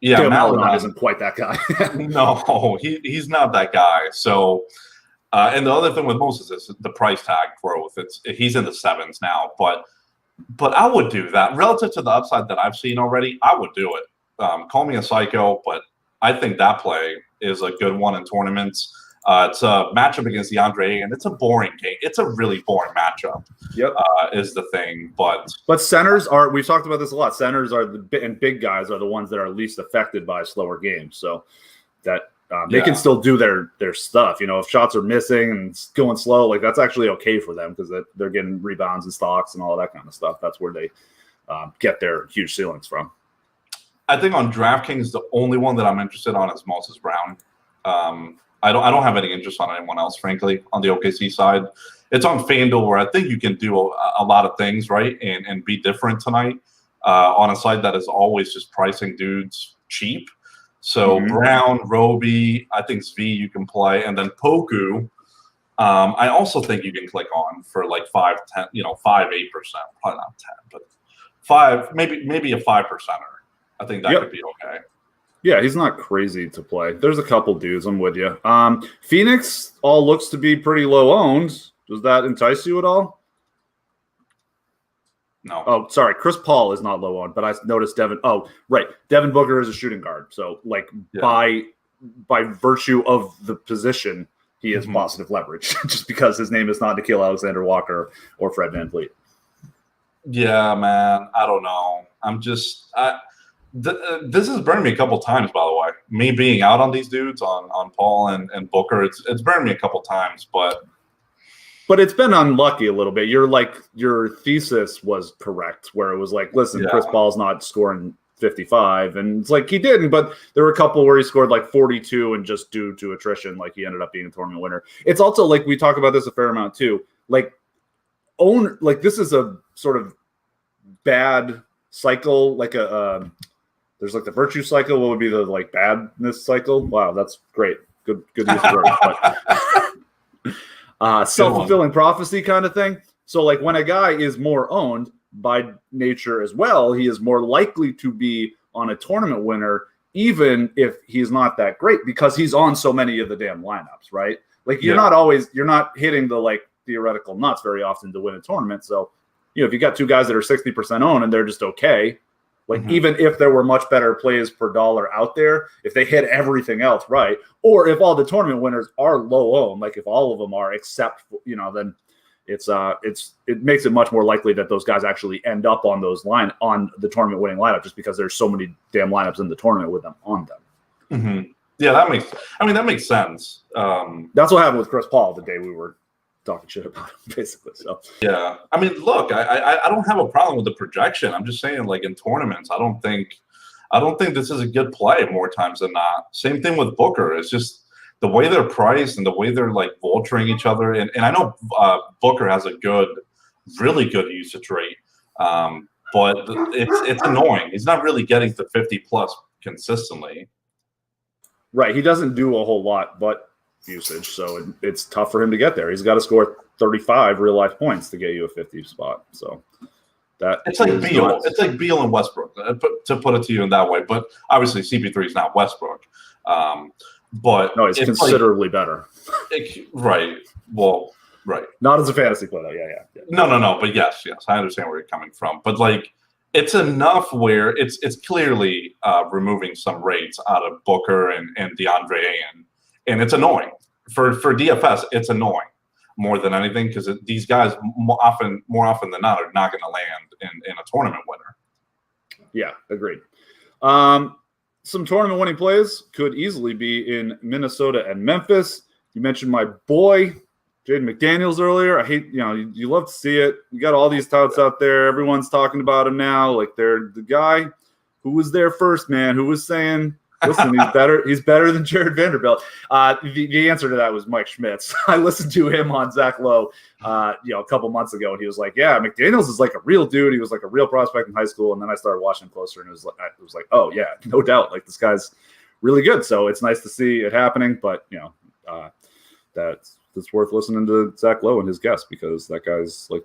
Maladon isn't quite that guy. No, he's not that guy. So, and the other thing with Moses is the price tag growth. He's in the 7s now, but I would do that relative to the upside that I've seen already. I would do it. Call me a psycho, but I think that play is a good one in tournaments. It's a matchup against DeAndre, and it's a boring game. It's a really boring matchup. Is the thing, but centers are. We've talked about this a lot. Centers are and big guys are the ones that are least affected by slower games. So that they can still do their stuff. If shots are missing and it's going slow, like that's actually okay for them because they're getting rebounds and stocks and all that kind of stuff. That's where they get their huge ceilings from. I think on DraftKings, the only one that I'm interested on is Moses Brown. I don't have any interest on anyone else, frankly, on the OKC side. It's on FanDuel where I think you can do a lot of things, right, and be different tonight on a site that is always just pricing dudes cheap. So Brown, Roby, I think Svi you can play, and then Poku. I also think you can click on for like 5, 10, 5, 8%, probably not 10, but 5, maybe a 5%er. I think that could be okay. Yeah, he's not crazy to play. There's a couple dudes. I'm with you. Phoenix all looks to be pretty low owned. Does that entice you at all? No. Oh, sorry. Chris Paul is not low owned, but I noticed Devin. Oh, right. Devin Booker is a shooting guard. So, like, by virtue of the position, he has positive leverage just because his name is not Nickeil Alexander-Walker or Fred VanVleet. Yeah, man. I don't know. This has burned me a couple times, by the way. Me being out on these dudes, on Paul and Booker, it's burned me a couple times, but it's been unlucky a little bit. Your thesis was correct, where it was like, listen, Chris Paul's not scoring 55, and it's like he didn't, but there were a couple where he scored like 42, and just due to attrition, like he ended up being a tournament winner. It's also like we talk about this a fair amount too. This is a sort of bad cycle, like there's like the virtue cycle. What would be the like badness cycle? Wow, that's great. Good use of words. But self-fulfilling prophecy kind of thing. So like when a guy is more owned by nature as well, he is more likely to be on a tournament winner, even if he's not that great, because he's on so many of the damn lineups, right? Like you're not hitting the like theoretical nuts very often to win a tournament. So, if you got two guys that are 60% owned and they're just okay, like even if there were much better plays per dollar out there, if they hit everything else right, or if all the tournament winners are low owned, like if all of them are except, then it makes it much more likely that those guys actually end up on the tournament winning lineup, just because there's so many damn lineups in the tournament with them on them. Mm-hmm. Yeah, that makes sense. That's what happened with Chris Paul the day we were talking shit about him, basically. So yeah, I mean, look, I don't have a problem with the projection. I'm just saying, like in tournaments, I don't think this is a good play more times than not. Same thing with Booker. It's just the way they're priced and the way they're like vulturing each other. And I know Booker has a really good usage rate, but it's annoying. He's not really getting to 50 plus consistently. Right, he doesn't do a whole lot, but usage, so it's tough for him to get there. He's got to score 35 real life points to get you a 50 spot. So that it's like Beal. It's like Beal and Westbrook, to put it to you in that way. But obviously, CP3 is not Westbrook. But no, it's considerably better. Right. Well, right. Not as a fantasy player, though. Yeah. No. But yes, I understand where you're coming from. But like, it's enough where it's clearly removing some rates out of Booker and DeAndre Ayton. And it's annoying for DFS. It's annoying more than anything, because these guys more often than not are not going to land in a tournament winner. Yeah, agreed. Some tournament winning plays could easily be in Minnesota and Memphis. You mentioned my boy Jaden McDaniels earlier. I hate, you love to see it. You got all these touts out there. Everyone's talking about him now. Like they're the guy who was there first, man. Who was saying, listen, he's better. He's better than Jared Vanderbilt. The answer to that was Mike Schmitz. I listened to him on Zach Lowe, a couple months ago, and he was like, "Yeah, McDaniels is like a real dude. He was like a real prospect in high school." And then I started watching him closer, and it was like, "Oh yeah, no doubt. Like this guy's really good." So it's nice to see it happening. But that's worth listening to Zach Lowe and his guests, because that guy's like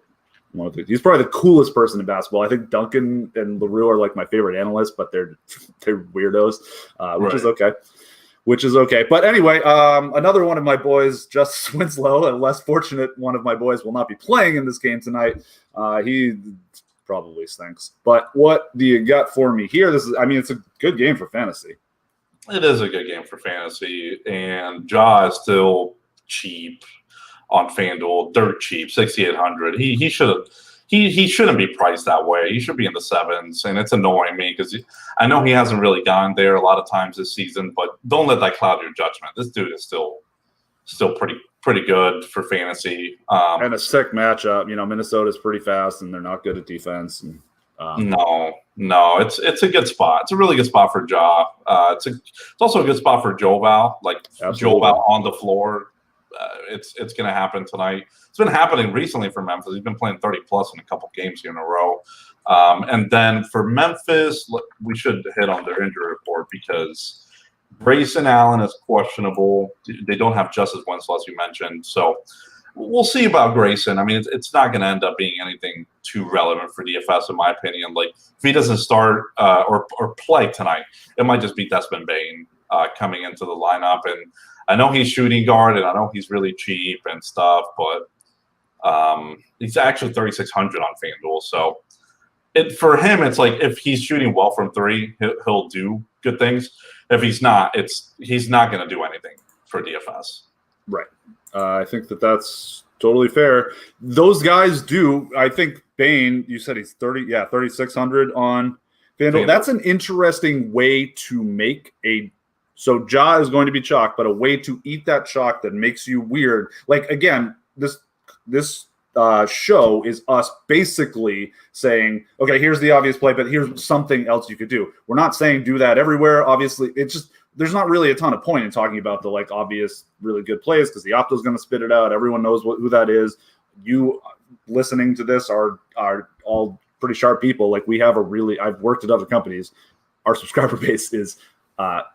he's probably the coolest person in basketball. I think Duncan and LaRue are like my favorite analysts, but they're weirdos, which is okay. But anyway, another one of my boys, Justice Winslow, a less fortunate one of my boys, will not be playing in this game tonight. He probably stinks. But what do you got for me here? It's a good game for fantasy. It is a good game for fantasy, and Ja is still cheap on FanDuel, dirt cheap, 6,800. He shouldn't be priced that way. He should be in the sevens, and it's annoying me because I know he hasn't really gone there a lot of times this season. But don't let that cloud your judgment. This dude is still pretty good for fantasy. And a sick matchup. Minnesota's pretty fast, and they're not good at defense. And, no, it's a good spot. It's a really good spot for Ja. It's also a good spot for Joval. Like Joval on the floor. It's going to happen tonight. It's been happening recently for Memphis. He's been playing 30 plus in a couple games here in a row. And then for Memphis, we should hit on their injury report, because Grayson Allen is questionable. They don't have Justice Winslow, as you mentioned. So we'll see about Grayson. It's not going to end up being anything too relevant for DFS, in my opinion. Like if he doesn't start or play tonight, it might just be Desmond Bane coming into the lineup. And I know he's shooting guard, and I know he's really cheap and stuff, but he's actually 3,600 on FanDuel. So for him, it's like if he's shooting well from three, he'll do good things. If he's not, he's not going to do anything for DFS. Right. I think that's totally fair. Those guys do. I think Bane, you said he's 3,600 on FanDuel. That's an interesting way to make so Ja is going to be chalk, but a way to eat that chalk that makes you weird. Like, again, this show is us basically saying, okay, here's the obvious play, but here's something else you could do. We're not saying do that everywhere. Obviously, it's just there's not really a ton of point in talking about the like obvious really good plays, because the opto's going to spit it out. Everyone knows who that is. You listening to this are all pretty sharp people. Like I've worked at other companies. Our subscriber base is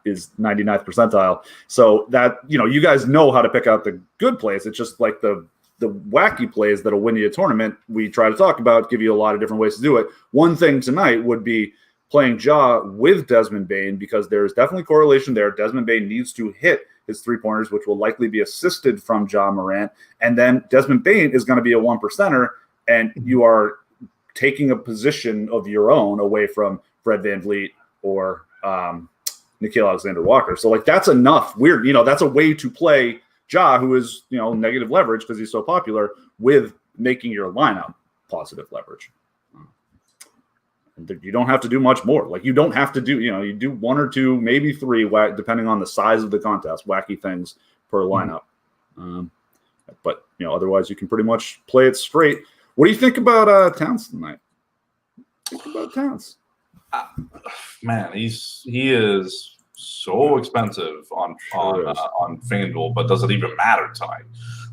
is 99th percentile. So that, you guys know how to pick out the good plays. It's just like the wacky plays that'll win you a tournament. We try to talk about, give you a lot of different ways to do it. One thing tonight would be playing Ja with Desmond Bane, because there's definitely correlation there. Desmond Bane needs to hit his 3-pointers, which will likely be assisted from Ja Morant. And then Desmond Bane is going to be a 1%er, and you are taking a position of your own away from Fred VanVleet or Nickeil Alexander-Walker. So that's enough. That's a way to play Ja, who is, negative leverage because he's so popular, with making your lineup positive leverage. You don't have to do much more. You don't have to do, you do 1 or 2, maybe 3, depending on the size of the contest, wacky things per lineup. But, otherwise you can pretty much play it straight. What do you think about Towns tonight? What about Towns? Man, he is so expensive on FanDuel, but does it even matter tonight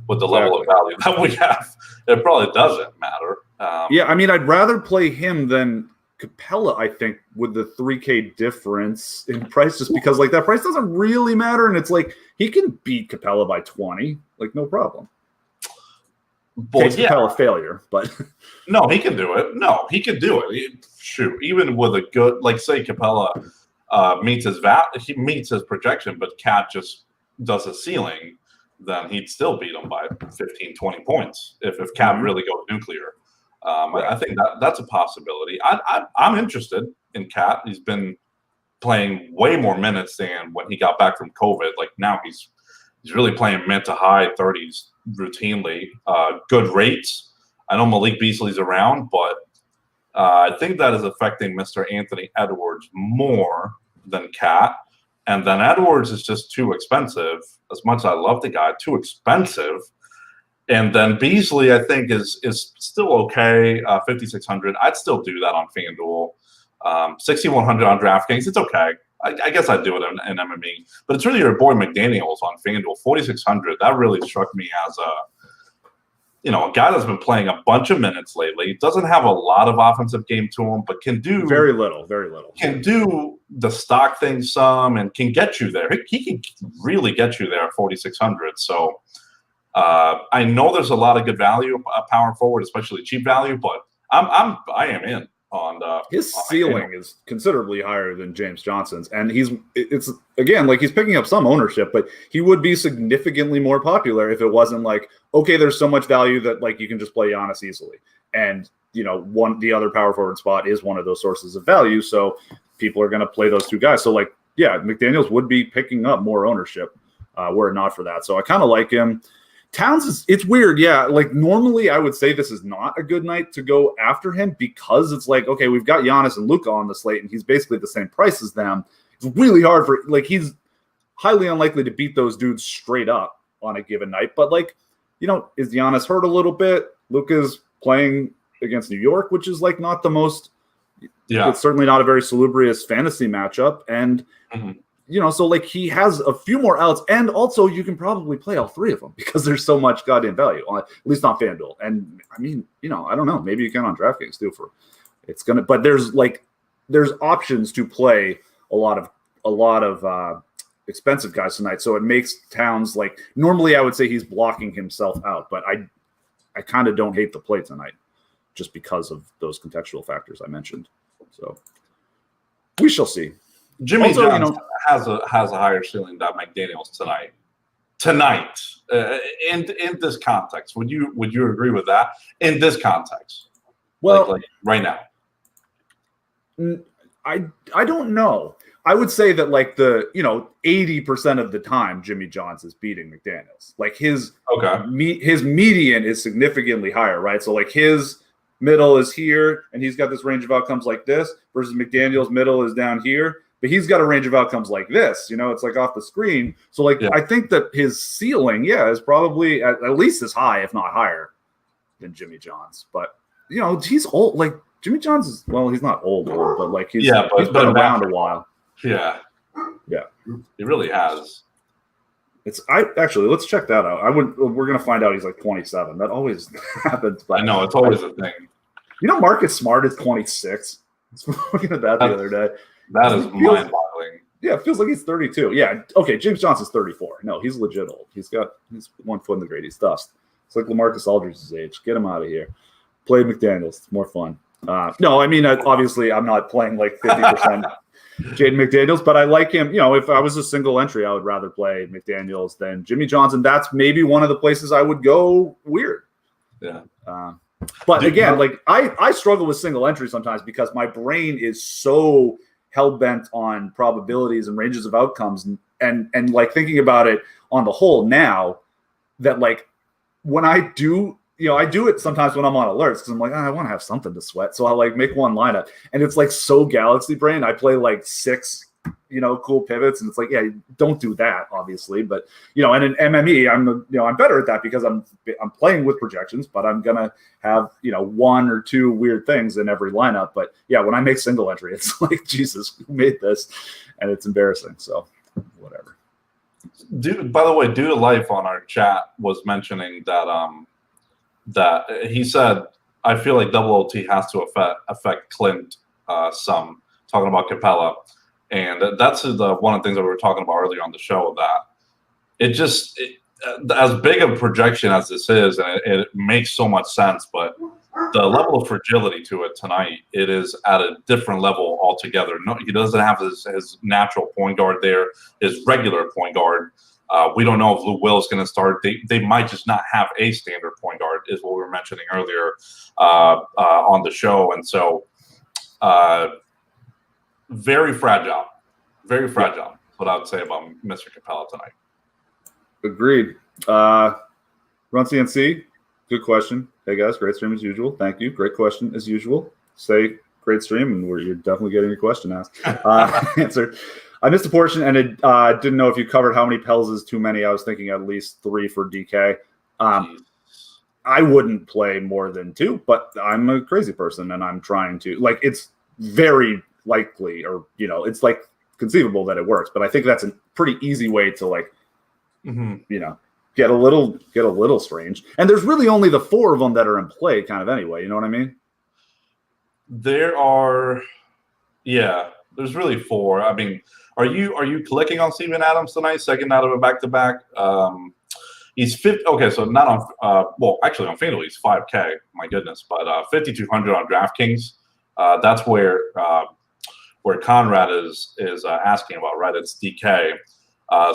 with the level of value that we have? It probably doesn't matter. I'd rather play him than Capella, I think, with the 3K difference in price, just because that price doesn't really matter, and it's he can beat Capella by 20, no problem. Capella failure, but no, he can do it. No, he can do it. Shoot, even with a good, say Capella meets his projection, but Cat just does a ceiling, then he'd still beat him by 15, 20 points if Cat really goes nuclear. I think that's a possibility. I'm interested in Cat. He's been playing way more minutes than when he got back from COVID. Now he's really playing mid to high 30s routinely. Good rates. I know Malik Beasley's around, but I think that is affecting Mr. Anthony Edwards more than Cat. And then Edwards is just too expensive. As much as I love the guy, too expensive. And then Beasley, I think, is still okay. 5,600. I'd still do that on FanDuel. 6,100 on DraftKings. It's okay. I guess I'd do it in MME. But it's really your boy McDaniels on FanDuel. 4,600. That really struck me as a guy that's been playing a bunch of minutes lately. Doesn't have a lot of offensive game to him, but can do very little. Can do the stock thing some, and can get you there. He can really get you there at 4,600. So. I know there's a lot of good value, power forward, especially cheap value, but I am in on his ceiling is considerably higher than James Johnson's, and it's again he's picking up some ownership, but he would be significantly more popular if it wasn't okay, there's so much value that you can just play Giannis easily, and the other power forward spot is one of those sources of value, so people are going to play those two guys. So McDaniels would be picking up more ownership were it not for that. So I kind of like him. Towns it's weird. Yeah. Normally I would say this is not a good night to go after him, because it's okay, we've got Giannis and Luka on the slate and he's basically the same price as them. It's really hard for he's highly unlikely to beat those dudes straight up on a given night. But is Giannis hurt a little bit? Luka's playing against New York, which is not the most, it's certainly not a very salubrious fantasy matchup. And, so he has a few more outs, and also you can probably play all 3 of them because there's so much goddamn value, at least on FanDuel. And I don't know, maybe you can on DraftKings too. But there's options to play a lot of expensive guys tonight. So it makes Towns normally I would say he's blocking himself out, but I kind of don't hate the play tonight just because of those contextual factors I mentioned. So we shall see. Jimmy Johnson has a higher ceiling than McDaniels tonight. In this context, would you agree with that? In this context, well, right now, I don't know. I would say that 80% of the time Jimmy John's is beating McDaniels. His median is significantly higher, right? So his middle is here, and he's got this range of outcomes like this, versus McDaniel's middle is down here. But he's got a range of outcomes like this, it's off the screen. So I think that his ceiling, is probably at least as high, if not higher, than Jimmy John's. But he's old. Jimmy John's is, he's not old, but he's been around a while. Yeah. He really has. Let's check that out. We're gonna find out he's 27. That always happens. But I know it's always a thing. Marcus Smart is 26. I was looking at that the other day. That is mind-boggling. Yeah, it feels like he's 32. Yeah, okay, James Johnson's 34. No, he's legit old. He's 1 foot in the grade. He's dust. It's like LaMarcus Aldridge's age. Get him out of here. Play McDaniels. It's more fun. No, I mean, obviously, I'm not playing like 50% Jaden McDaniels, but I like him. You know, if I was a single entry, I would rather play McDaniels than Jimmy Johnson. That's maybe one of the places I would go weird. Yeah. But again, like I struggle with single entry sometimes because my brain is so hell-bent on probabilities and ranges of outcomes and like thinking about it on the whole now that like when I do, you know, I do it sometimes when I'm on alerts because I'm like, I want to have something to sweat. So I'll like make one lineup and it's like so galaxy brain. I play like 6, you know, cool pivots. And it's like, yeah, don't do that, obviously. But, you know, and in MME, I'm better at that because I'm playing with projections, but I'm going to have, you know, 1 or 2 weird things in every lineup. But yeah, when I make single entry, it's like, Jesus, who made this? And it's embarrassing. So whatever. Dude, by the way, Dude of Life on our chat was mentioning that, that he said, I feel like double OT has to affect Clint some, talking about Capella. And that's one of the things that we were talking about earlier on the show, that as big of a projection as this is, and it makes so much sense, but the level of fragility to it tonight, it is at a different level altogether. No, he doesn't have his natural point guard there, his regular point guard. We don't know if Lou Will is going to start. They might just not have a standard point guard, is what we were mentioning earlier on the show. And so very fragile. Very fragile. Yeah. That's what I would say about Mr. Capella tonight. Agreed. Run CNC, good question. Hey, guys, great stream as usual. Thank you. Great question as usual. Say great stream, and you're definitely getting your question asked. Answered. I missed a portion, and it didn't know if you covered how many Pels is too many. I was thinking at least 3 for DK. I wouldn't play more than 2, but I'm a crazy person, and I'm trying to. Like, it's very likely, or, you know, it's like conceivable that it works, but I think that's a pretty easy way to, like, you know, get a little strange. And there's really only the 4 of them that are in play kind of anyway. You know what I mean? there's really 4. I mean, are you clicking on Steven Adams tonight? Second out of a back-to-back. He's 50. Okay, so not on. Well, actually on FanDuel he's 5K. My goodness, but 5,200 on DraftKings. That's where Conrad is asking about, right? It's DK.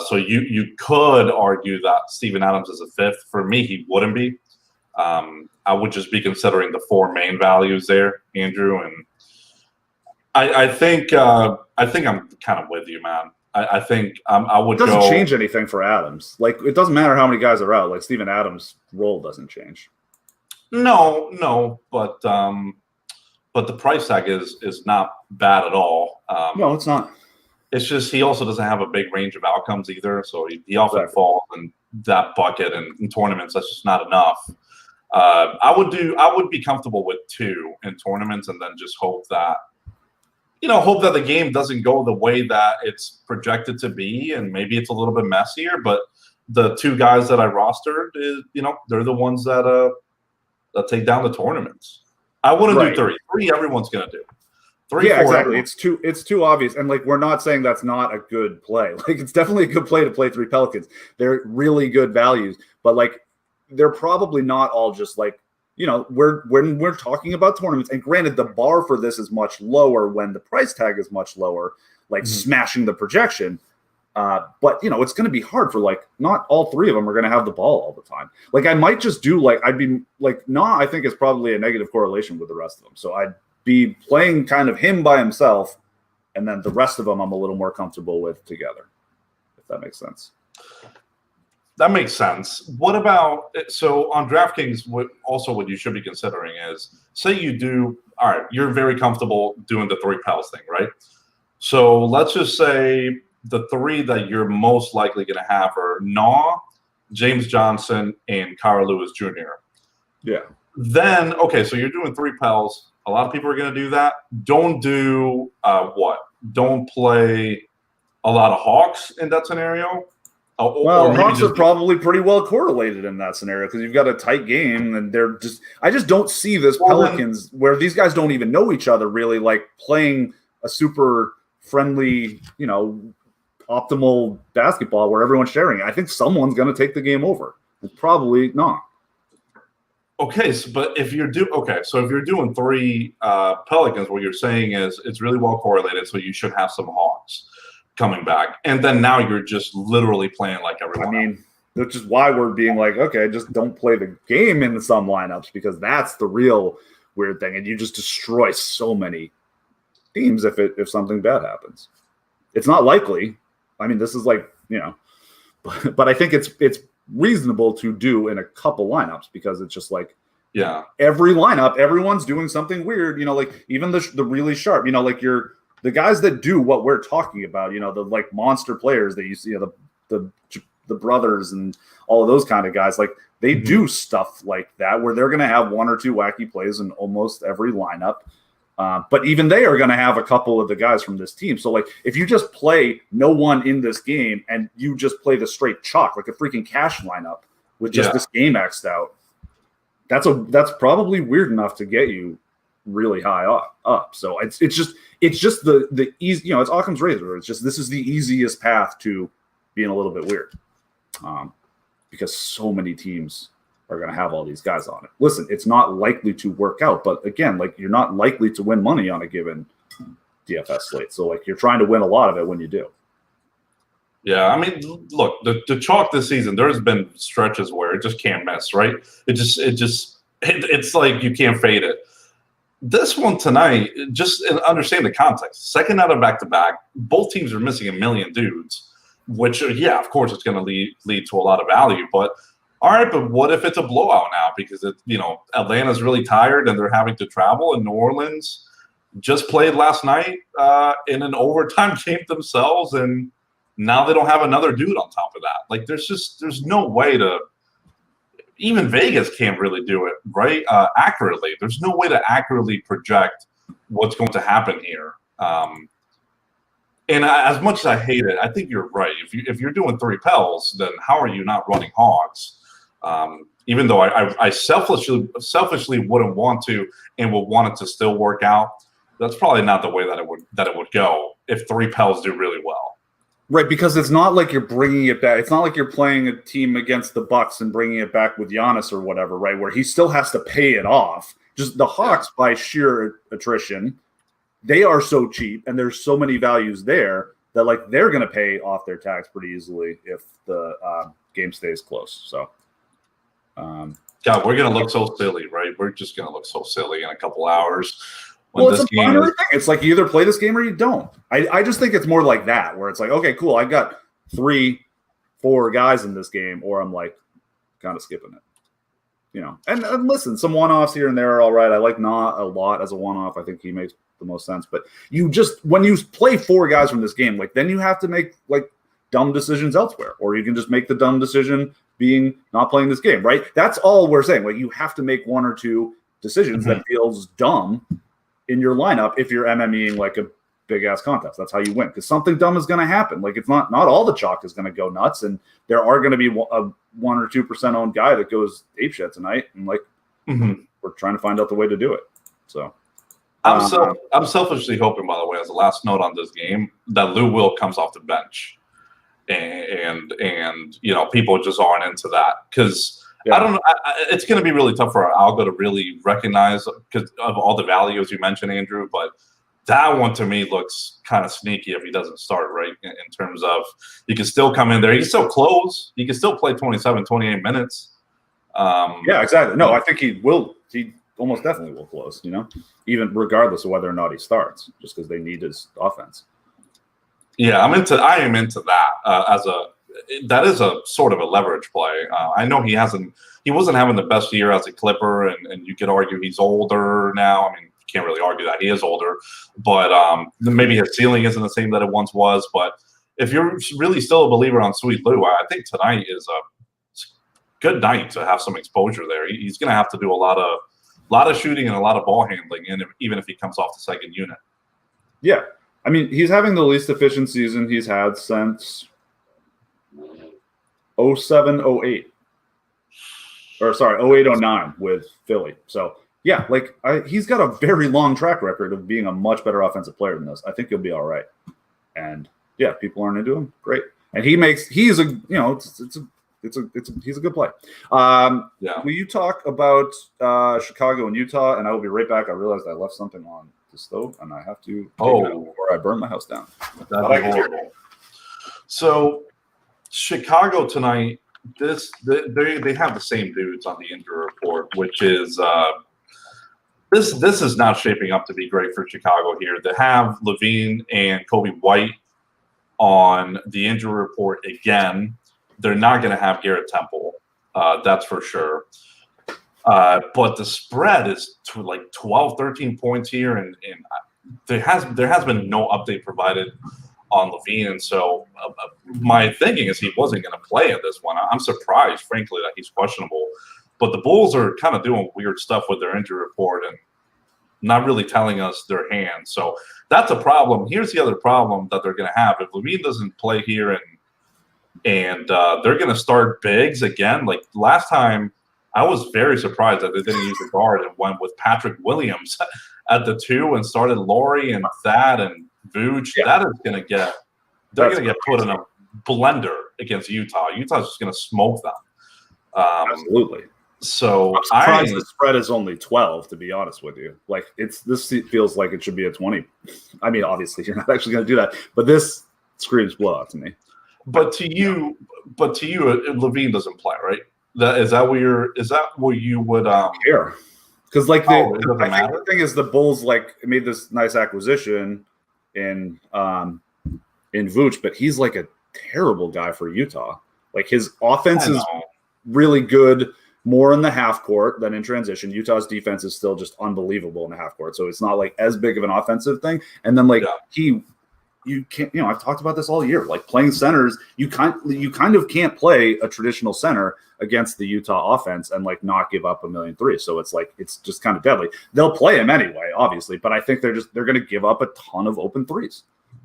So you could argue that Steven Adams is a 5th. For me, he wouldn't be. I would just be considering the 4 main values there, Andrew, and I think I'm kind of with you, man. I think I would. It doesn't change anything for Adams. Like, it doesn't matter how many guys are out. Like, Steven Adams' role doesn't change. No, but the price tag is not bad at all. No, it's not. It's just he also doesn't have a big range of outcomes either. So he often falls in that bucket, and in tournaments that's just not enough. I would be comfortable with 2 in tournaments, and then just hope that the game doesn't go the way that it's projected to be, and maybe it's a little bit messier. But the 2 guys that I rostered they're the ones that take down the tournaments. I wouldn't do 3. 3 everyone's gonna do. 3, yeah, 4, exactly. It's too obvious, and like, we're not saying that's not a good play. Like, it's definitely a good play to play 3 Pelicans. They're really good values, but like, they're probably not all just like, you know, when we're talking about tournaments, and granted, the bar for this is much lower when the price tag is much lower, like smashing the projection. But you know, it's going to be hard for, like, not all 3 of them are going to have the ball all the time. Like, I might just do, like, I'd be like, I think it's probably a negative correlation with the rest of them. So I'd be playing kind of him by himself, and then the rest of them I'm a little more comfortable with together, if that makes sense. That makes sense. What about, so on DraftKings, what you should be considering is, say you do, all right, you're very comfortable doing the 3 Pels thing, right? So let's just say the 3 that you're most likely going to have are Naw, James Johnson, and Kara Lewis Jr. Yeah. Then, okay, so you're doing 3 Pels. A lot of people are going to do that. Don't do what? Don't play a lot of Hawks in that scenario. Well, Hawks are probably pretty well correlated in that scenario because you've got a tight game, and I just don't see this Pelicans where these guys don't even know each other really, like, playing a super friendly, optimal basketball where everyone's sharing it. I think someone's going to take the game over. It's probably not. Okay, so if you're doing three Pelicans, what you're saying is it's really well correlated, so you should have some Hawks coming back, and then now you're just literally playing like everyone. I mean, which is why we're being like, okay, just don't play the game in some lineups, because that's the real weird thing, and you just destroy so many teams if something bad happens. It's not likely. I mean, this is like, but I think it's reasonable to do in a couple lineups, because it's just like, every lineup, everyone's doing something weird, like even the really sharp, like the guys that do what we're talking about, the like monster players that you see, the brothers and all of those kind of guys, like they do stuff like that where they're going to have one or two wacky plays in almost every lineup. But even they are going to have a couple of the guys from this team. So, like, if you just play no one in this game and you just play the straight chalk, like a freaking cash lineup with just this game X'd out, that's probably weird enough to get you really high up. So it's just the easy, it's Occam's razor. It's just, this is the easiest path to being a little bit weird, because so many teams are going to have all these guys on it. Listen, it's not likely to work out, but again, like, you're not likely to win money on a given DFS slate. So like, you're trying to win a lot of it when you do. Yeah, I mean, look, the chalk this season, there's been stretches where it just can't miss, right? It's like you can't fade it. This one tonight, just understand the context. Second out of back-to-back, both teams are missing a million dudes, which, of course, it's going to lead to a lot of value, but all right, but what if it's a blowout now? Because Atlanta's really tired and they're having to travel, and New Orleans just played last night in an overtime game themselves, and now they don't have another dude on top of that. Like, there's no way to – even Vegas can't really do it, right, accurately. There's no way to accurately project what's going to happen here. And as much as I hate it, I think you're right. If you're doing three Pels, then how are you not running Hawks? Even though I selfishly wouldn't want to and would want it to still work out, that's probably not the way that it would go if three Pels do really well. Right, because it's not like you're bringing it back. It's not like you're playing a team against the Bucks and bringing it back with Giannis or whatever, right, where he still has to pay it off. Just the Hawks, by sheer attrition, they are so cheap and there's so many values there that, like, they're going to pay off their tax pretty easily if the game stays close. So. We're going to look so silly, right? We're just going to look so silly in a couple hours. It's a binary thing. It's like you either play this game or you don't. I just think it's more like that, where it's like, okay, cool, I got 3-4 guys in this game, or I'm like kind of skipping it. And listen, some one-offs here and there are all right. I like not a lot as a one-off. I think he makes the most sense. But when you play 4 guys from this game, like, then you have to make like dumb decisions elsewhere, or you can just make the dumb decision being not playing this game, right? That's all we're saying. Like, you have to make 1 or 2 decisions that feels dumb in your lineup if you're MMEing like a big ass contest. That's how you win, because something dumb is going to happen. Like, it's not all the chalk is going to go nuts, and there are going to be a 1 or 2% owned guy that goes apeshit tonight, and like we're trying to find out the way to do it. So I'm selfishly hoping, by the way, as a last note on this game, that Lou Will comes off the bench. And people just aren't into that, because I don't know. It's going to be really tough for our algo to really recognize because of all the values you mentioned, Andrew. But that one to me looks kind of sneaky if he doesn't start, right? In terms of, he can still come in there. He can still close. He can still play 27, 28 minutes. Yeah, exactly. No, I think he will. He almost definitely will close, even regardless of whether or not he starts, just because they need his offense. Yeah, I am into that that is a sort of a leverage play. I know he wasn't having the best year as a Clipper, and you could argue he's older now. I mean, you can't really argue that he is older, but maybe his ceiling isn't the same that it once was. But if you're really still a believer on Sweet Lou, I think tonight is a good night to have some exposure there. He's going to have to do a lot of shooting and a lot of ball handling, and even if he comes off the second unit. Yeah. I mean, he's having the least efficient season he's had since 08. Or sorry, 08-09 with Philly. So Yeah, like he's got a very long track record of being a much better offensive player than this. I think he'll be all right. And yeah, people aren't into him. Great. And he's a, he's a good play. Will you talk about Chicago and Utah? And I will be right back. I realized I left something on the stove and I have to take it out before I burn my house down. So Chicago tonight, they have the same dudes on the injury report, which is this is not shaping up to be great for Chicago here. They have Levine and Kobe White on the injury report again. They're not going to have Garrett Temple, that's for sure. But the spread is to like 12, 13 points here, and there has been no update provided on Levine, and so my thinking is he wasn't going to play in this one. I'm surprised, frankly, that he's questionable. But the Bulls are kind of doing weird stuff with their injury report and not really telling us their hand. So that's a problem. Here's the other problem that they're going to have. If Levine doesn't play here and they're going to start bigs again, like last time, I was very surprised that they didn't use the guard and went with Patrick Williams at the 2 and started Laurie and Thad and Vooch. Yeah. That is going to get – they're going to get put in a blender against Utah. Utah's just going to smoke them. Absolutely. So I'm surprised the spread is only 12, to be honest with you. Like this feels like it should be a 20. I mean, obviously you're not actually going to do that, but this screams blowout to me. But to you, Levine doesn't play, right? Is that where you would care? Because like I think the thing is the Bulls like made this nice acquisition in Vooch, but he's like a terrible guy for Utah. Like his offense is really good. More in the half court than in transition. Utah's defense is still just unbelievable in the half court. So it's not like as big of an offensive thing. And then you can't, I've talked about this all year, like playing centers, you kind of can't play a traditional center against the Utah offense and like not give up 1,000,003. So it's like, it's just kind of deadly. They'll play him anyway, obviously, but I think they're going to give up a ton of open threes.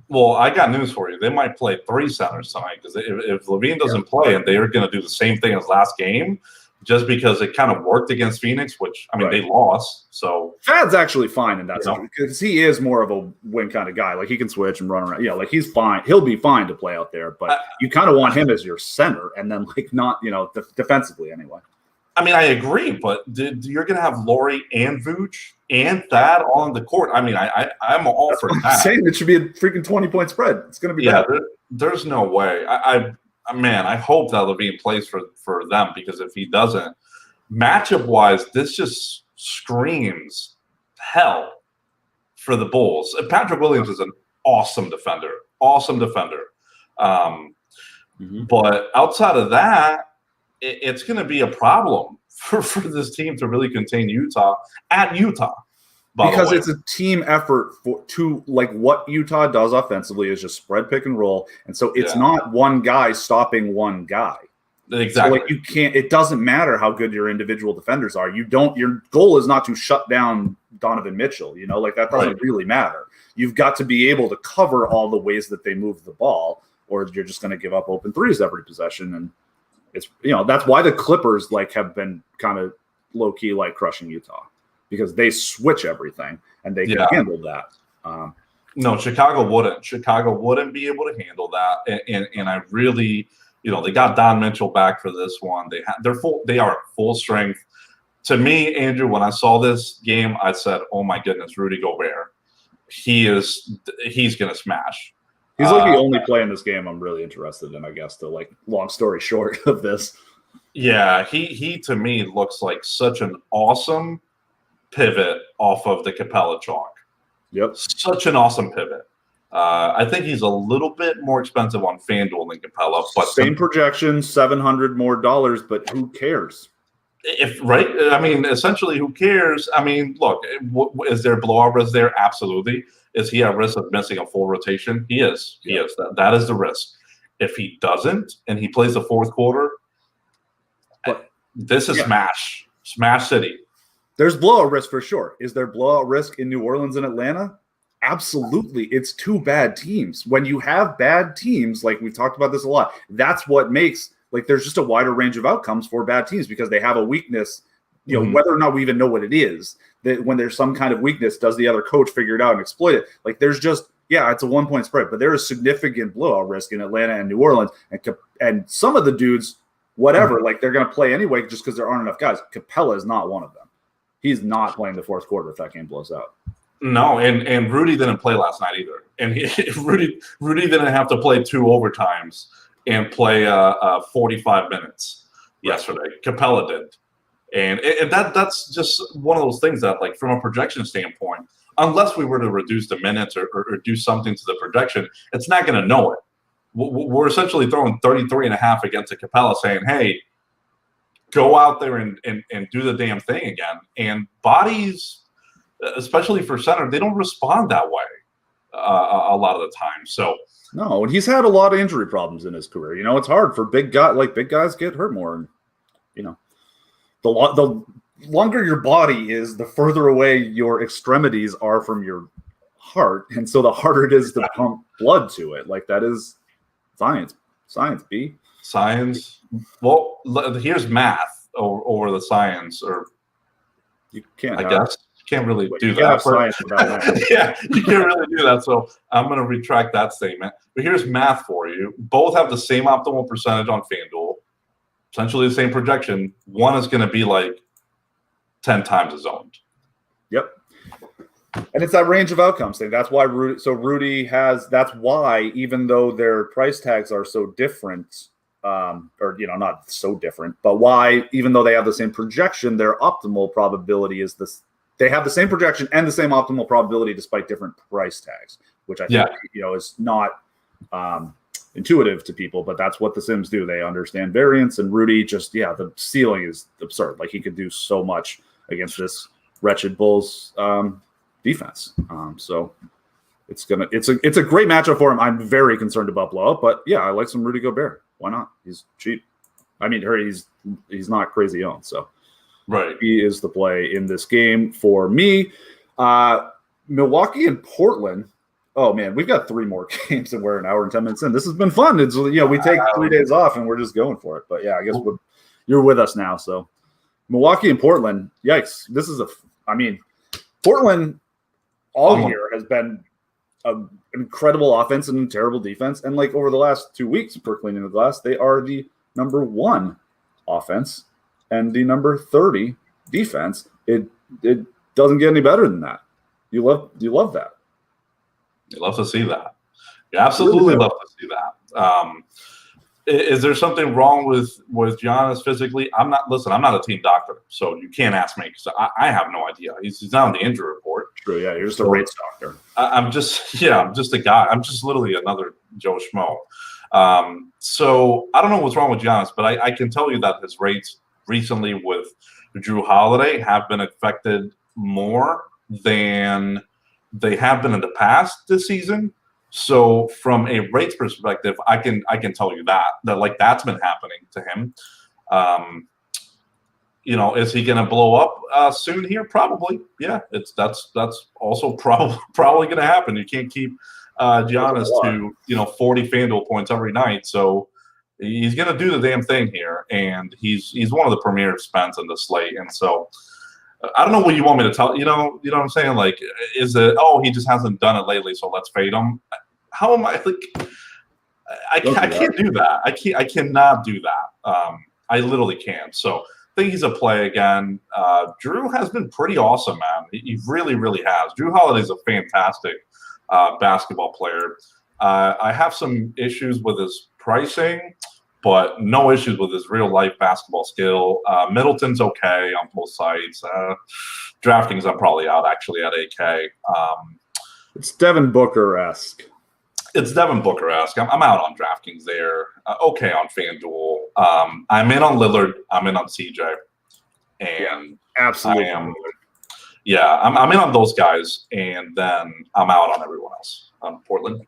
Well, I got news for you. They might play 3 centers tonight because if Levine doesn't play and they are going to do the same thing as last game, just because it kind of worked against Phoenix, which, I mean, they lost. So Thad's actually fine in that situation because he is more of a wing kind of guy. Like, he can switch and run around. Yeah, like, he's fine. He'll be fine to play out there. But you kind of want him as your center and then, like, not, defensively anyway. I mean, I agree. But you're going to have Laurie and Vooch and Thad on the court. I mean, I'm all for that. I'm saying it should be a freaking 20-point spread. It's going to be bad. There's no way. I hope that Levine plays for them, because if he doesn't, matchup-wise, this just screams hell for the Bulls. Patrick Williams is an awesome defender. But outside of that, it's going to be a problem for this team to really contain Utah at Utah. Because it's a team effort to like what Utah does offensively is just spread, pick, and roll, and so it's not one guy stopping one guy. Exactly. So like, you can't. It doesn't matter how good your individual defenders are. Your goal is not to shut down Donovan Mitchell. Like that doesn't really matter. You've got to be able to cover all the ways that they move the ball, or you're just going to give up open threes every possession. And it's that's why the Clippers have been kind of low key crushing Utah. Because they switch everything and they can handle that. No, Chicago wouldn't. Chicago wouldn't be able to handle that. And I really, they got Don Mitchell back for this one. They are full strength. To me, Andrew, when I saw this game, I said, "Oh my goodness, Rudy Gobert, he's gonna smash." He's the only play in this game I'm really interested in. I guess the long story short of this. Yeah, he to me looks like such an awesome pivot off of the Capella chalk. Yep. Such an awesome pivot. I think he's a little bit more expensive on FanDuel than Capella. But same projection, $700 more, but who cares? I mean, essentially, who cares? I mean, look, is there blowout risk there? Absolutely. Is he at risk of missing a full rotation? He is. He is. That is the risk. If he doesn't and he plays the fourth quarter, this is Smash City. There's blowout risk for sure. Is there blowout risk in New Orleans and Atlanta? Absolutely. It's two bad teams. When you have bad teams, we've talked about this a lot, that's what makes there's just a wider range of outcomes for bad teams because they have a weakness whether or not we even know what it is, that when there's some kind of weakness, does the other coach figure it out and exploit it? Like there's just, it's a 1-point spread, but there is significant blowout risk in Atlanta and New Orleans. And some of the dudes, whatever, like they're going to play anyway just because there aren't enough guys. Capella is not one of them. He's not playing the fourth quarter if that game blows out. No, and Rudy didn't play last night either. And Rudy didn't have to play 2 overtimes and play 45 minutes yesterday. Capella did. And that's just one of those things that, like, from a projection standpoint, unless we were to reduce the minutes or do something to the projection, it's not going to know it. We're essentially throwing 33.5 against a Capella saying, hey, go out there and do the damn thing again. And bodies, especially for center, they don't respond that way a lot of the time. So no, and he's had a lot of injury problems in his career. It's hard for big guys get hurt more. And, the longer your body is, the further away your extremities are from your heart. And so the harder it is to pump blood to it. Like, that is science, B. Science. Well, here's math over the science, or you can't. I guess you can't really do that. Have science without math. Yeah, you can't really do that. So I'm going to retract that statement. But here's math for you. Both have the same optimal percentage on FanDuel, essentially the same projection. One is going to be like 10 times as owned. Yep. And it's that range of outcomes thing. That's why Rudy has. That's why, even though their price tags are so different. Not so different, but why, even though they have the same projection, their optimal probability is this. They have the same projection and the same optimal probability despite different price tags, which I think, is not intuitive to people, but that's what the Sims do. They understand variance, and Rudy just, the ceiling is absurd. Like, he could do so much against this wretched Bulls defense. So it's a great matchup for him. I'm very concerned about blowout, but I like some Rudy Gobert. Why not? He's cheap. I mean, he's not crazy owned. So right, he is the play in this game for me. Milwaukee and Portland. Oh man, we've got 3 more games and we're an hour and 10 minutes in. This has been fun. It's we take 3 days off and we're just going for it. But I guess you're with us now. So Milwaukee and Portland. Yikes! This is Portland all year has been an incredible offense and terrible defense. And like over the last 2 weeks per cleaning the glass, they are the number 1 offense and the number 30 defense. It doesn't get any better than that. You love that. You love to see that. You absolutely love to see that. Is there something wrong with Giannis physically? I'm not a team doctor, so you can't ask me because I have no idea. He's not on the injury report. True, yeah, you're just a rates doctor. I'm just a guy. I'm just literally another Joe Schmo. So I don't know what's wrong with Giannis, but I can tell you that his rates recently with Drew Holiday have been affected more than they have been in the past this season. So from a rates perspective, I can tell you that like that's been happening to him. Is he going to blow up soon here? Probably. Yeah, that's also probably going to happen. You can't keep Giannis to 40 FanDuel points every night. So he's going to do the damn thing here, and he's one of the premier spends in the slate. And so I don't know what you want me to tell. You know what I'm saying? Like, is it? Oh, he just hasn't done it lately, so let's fade him. How am I? Like, I can't do that. I cannot do that. I literally can't. So I think he's a play again. Drew has been pretty awesome, man. He really, really has. Drew Holiday's a fantastic basketball player. I have some issues with his pricing, but no issues with his real life basketball skill. Middleton's okay on both sides. DraftKings, I'm probably out actually at 8K. It's Devin Booker-esque. It's Devin Booker-esque. I'm out on DraftKings there. Okay on FanDuel. I'm in on Lillard. I'm in on CJ. And absolutely. I'm in on those guys, and then I'm out on everyone else on Portland.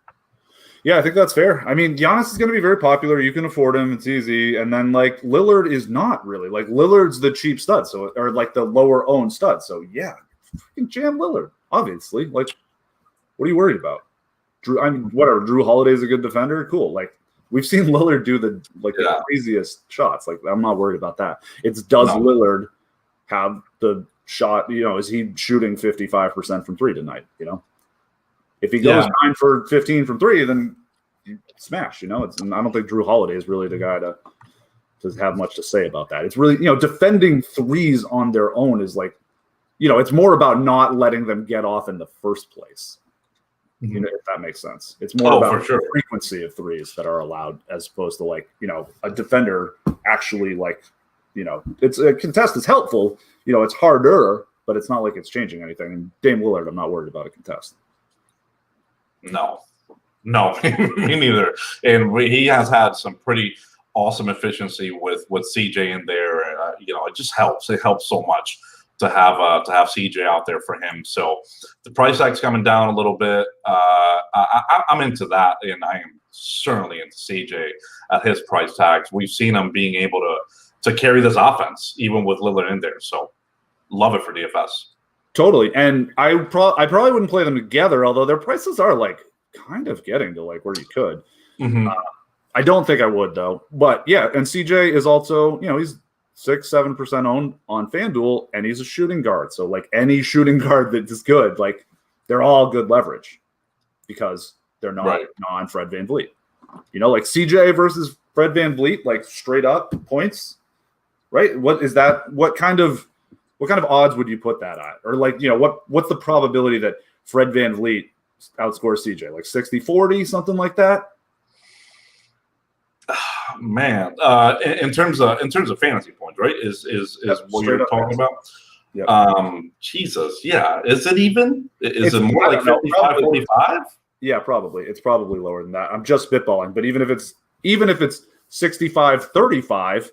Yeah, I think that's fair. I mean, Giannis is going to be very popular. You can afford him. It's easy. And then, like, Lillard is not really. Like, Lillard's the cheap stud, or like the lower-owned stud. So, yeah, freaking jam Lillard, obviously. Like, what are you worried about? Whatever. Drew Holiday's a good defender. Cool. Like, we've seen Lillard do the craziest shots. Like, I'm not worried about that. It's Lillard have the shot. Is he shooting 55% from three tonight? If he goes 9 for 15 from three, then you smash. And I don't think Drew Holiday is really the guy to have much to say about that. It's really, defending threes on their own is like, it's more about not letting them get off in the first place. If that makes sense. It's more about the frequency of threes that are allowed as opposed to like, a defender actually like, it's a contest is helpful. It's harder, but it's not like it's changing anything. And Dame Lillard, I'm not worried about a contest. No, me neither. And he has had some pretty awesome efficiency with CJ in there. It just helps. It helps so much to have CJ out there for him. So the price tag's coming down a little bit. I'm into that, and I am certainly into CJ at his price tags. We've seen him being able to carry this offense even with Lillard in there. So love it for DFS. Totally. And I probably wouldn't play them together, although their prices are like kind of getting to like where you could. I don't think I would though. But yeah, and CJ is also, he's 6-7% owned on FanDuel, and he's a shooting guard. So like any shooting guard that is good, like they're all good leverage because they're not on Fred VanVleet. Like CJ versus Fred VanVleet, like straight up points, right? What is that? What kind of odds would you put that at? Or like, what's the probability that Fred VanVleet outscores CJ? Like 60-40, something like that? Man, in terms of fantasy points, right? Is what you're talking about? Yep. Jesus, yeah. Is it even? Is it more like 55, 45? Yeah, probably. It's probably lower than that. I'm just spitballing, but even if it's 65-35,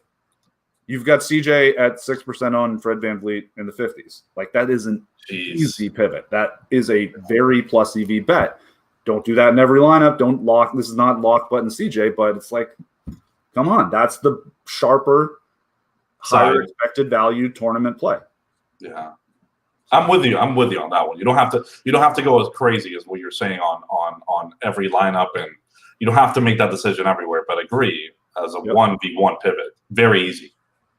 you've got CJ at 6% on Fred VanVleet in the 50s. Like that is an easy pivot. That is a very plus EV bet. Don't do that in every lineup. Don't lock. This is not lock button CJ, but it's like, come on. That's the sharper, higher expected value tournament play. Yeah. I'm with you on that one. You don't have to go as crazy as what you're saying on every lineup, and you don't have to make that decision everywhere, but agree as a 1v1 pivot. Very easy.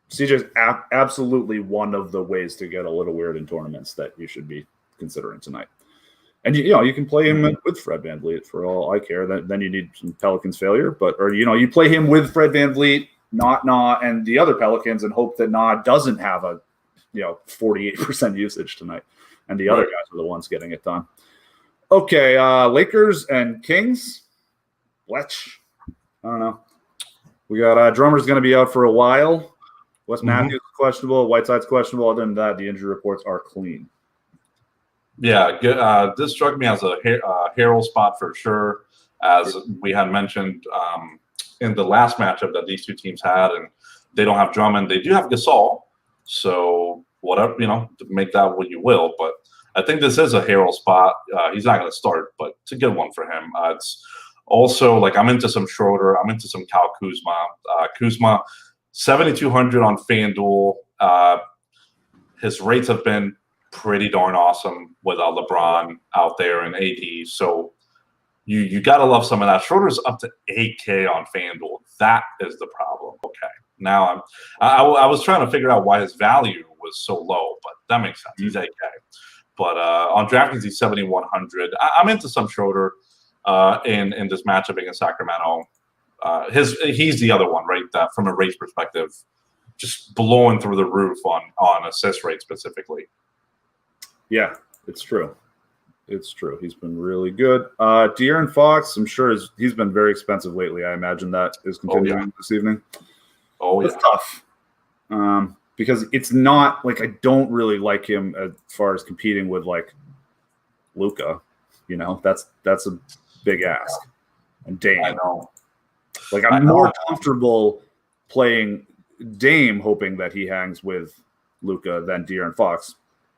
CJ's absolutely one of the ways to get a little weird in tournaments that you should be considering tonight. And you can play him with Fred VanVleet for all I care. Then you need some Pelicans failure, or you play him with Fred VanVleet, not and the other Pelicans, and hope that Nah doesn't have a 48% usage tonight, and the other guys are the ones getting it done. Okay, Lakers and Kings. Fletch. I don't know. We got Drummer's going to be out for a while. Wes Matthews is questionable. Whiteside's questionable. Other than that, the injury reports are clean. Yeah, good. This struck me as a Harold spot for sure, as we had mentioned in the last matchup that these two teams had, and they don't have Drummond. They do have Gasol, so whatever, make that what you will. But I think this is a Harold spot. He's not going to start, but it's a good one for him. It's also like I'm into some Schroeder. I'm into some Kyle Kuzma. Kuzma, 7,200 on FanDuel. His rates have been pretty darn awesome with LeBron out there and AD. So you got to love some of that. Schroeder's up to 8K on FanDuel. That is the problem. Okay. Now I was trying to figure out why his value was so low, but that makes sense. He's 8K. But on DraftKings, he's 7,100. I'm into some Schroeder in this matchup against Sacramento. He's the other one, right? That from a race perspective, just blowing through the roof on assist rate specifically. Yeah, it's true. It's true. He's been really good. De'Aaron Fox, I'm sure he's been very expensive lately. I imagine that is continuing this evening. Oh, yeah. It's tough. Because it's not like I don't really like him as far as competing with like Luka. That's a big ask. And Dame. I know. Like I'm more comfortable playing Dame, hoping that he hangs with Luka than De'Aaron Fox.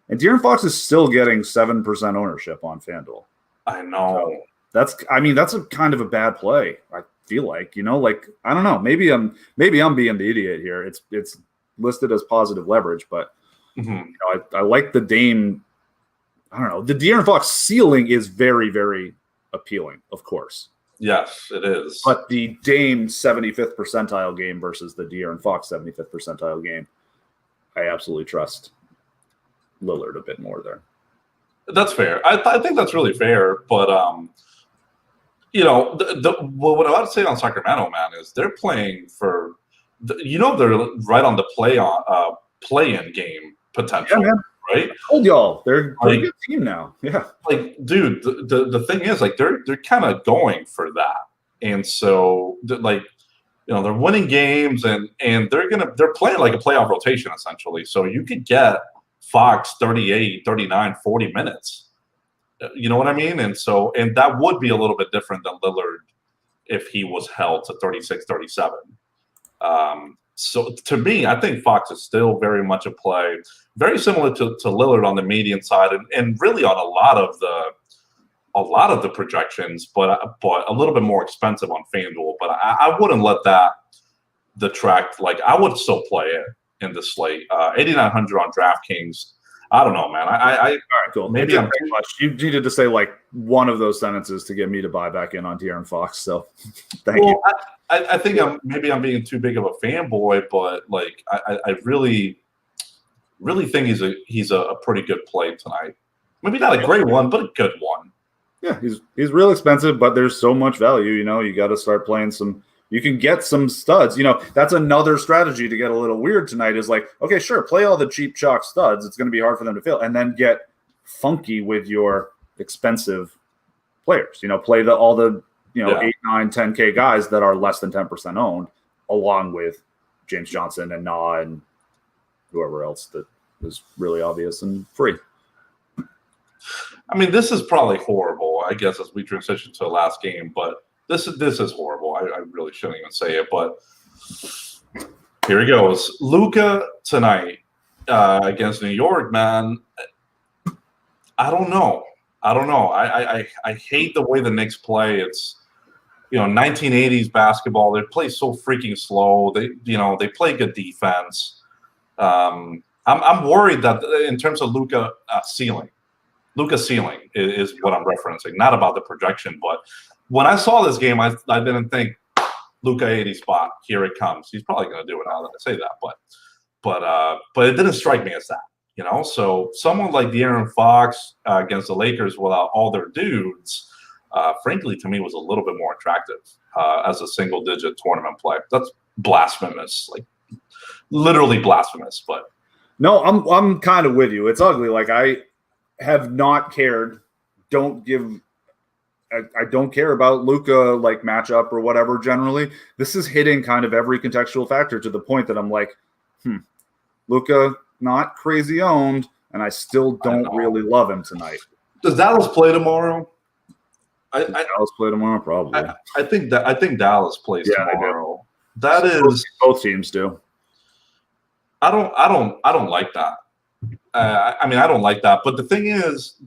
And De'Aaron Fox is still getting 7% ownership on FanDuel. I know. So that's a kind of a bad play. I feel like, like I don't know. Maybe I'm being the idiot here. It's listed as positive leverage, but I like the Dame. I don't know. The De'Aaron Fox ceiling is very, very appealing, of course. Yes, it is. But the Dame 75th percentile game versus the De'Aaron Fox 75th percentile game, I absolutely trust Lillard a bit more there. That's fair. I think that's really fair. But what I would say on Sacramento, man, is they're playing for, they're right on the play-in game potential, right? I told y'all they're a pretty good team now. Yeah, dude, the thing is, they're kind of going for that, and so they're winning games, and they're playing like a playoff rotation essentially. So you could get Fox 38, 39, 40 minutes. You know what I mean? And that would be a little bit different than Lillard if he was held to 36, 37. So to me, I think Fox is still very much a play, very similar to Lillard on the median side, and really on a lot of the projections, but a little bit more expensive on FanDuel. But I wouldn't let that detract. I would still play it in the slate. 8,900 on DraftKings. I don't know, man. All right, cool. Maybe I'm too much. You needed to say one of those sentences to get me to buy back in on De'Aaron Fox. So, thank you. I think I'm being too big of a fanboy, but I really think he's a pretty good play tonight. Maybe not a great one, but a good one. Yeah, he's real expensive, but there's so much value. You got to start playing some. You can get some studs. That's another strategy to get a little weird tonight is okay, sure, play all the cheap chalk studs. It's going to be hard for them to fill. And then get funky with your expensive players. Play all the 8, 9, 10K guys that are less than 10% owned, along with James Johnson and Na and whoever else that is really obvious and free. I mean, this is probably horrible, I guess, as we transition to the last game, but This is horrible. I really shouldn't even say it, but here he goes. Luka tonight against New York, man. I don't know. I hate the way the Knicks play. It's 1980s basketball. They play so freaking slow. They play good defense. I'm worried that in terms of Luka's ceiling is what I'm referencing. Not about the projection, but when I saw this game, I didn't think Luka 80 spot. Here it comes. He's probably going to do it now that I say that, but it didn't strike me as that. So someone like De'Aaron Fox against the Lakers without all their dudes, frankly, to me was a little bit more attractive as a single-digit tournament play. That's blasphemous, literally blasphemous. But no, I'm kind of with you. It's ugly. I have not cared. I don't care about Luka matchup or whatever. Generally, this is hitting kind of every contextual factor to the point that I'm Luka not crazy owned, and I still don't really love him tonight. Does Dallas play tomorrow? Dallas play tomorrow, probably. I think Dallas plays tomorrow. That is both teams do. I don't like that. I don't like that. But the thing is,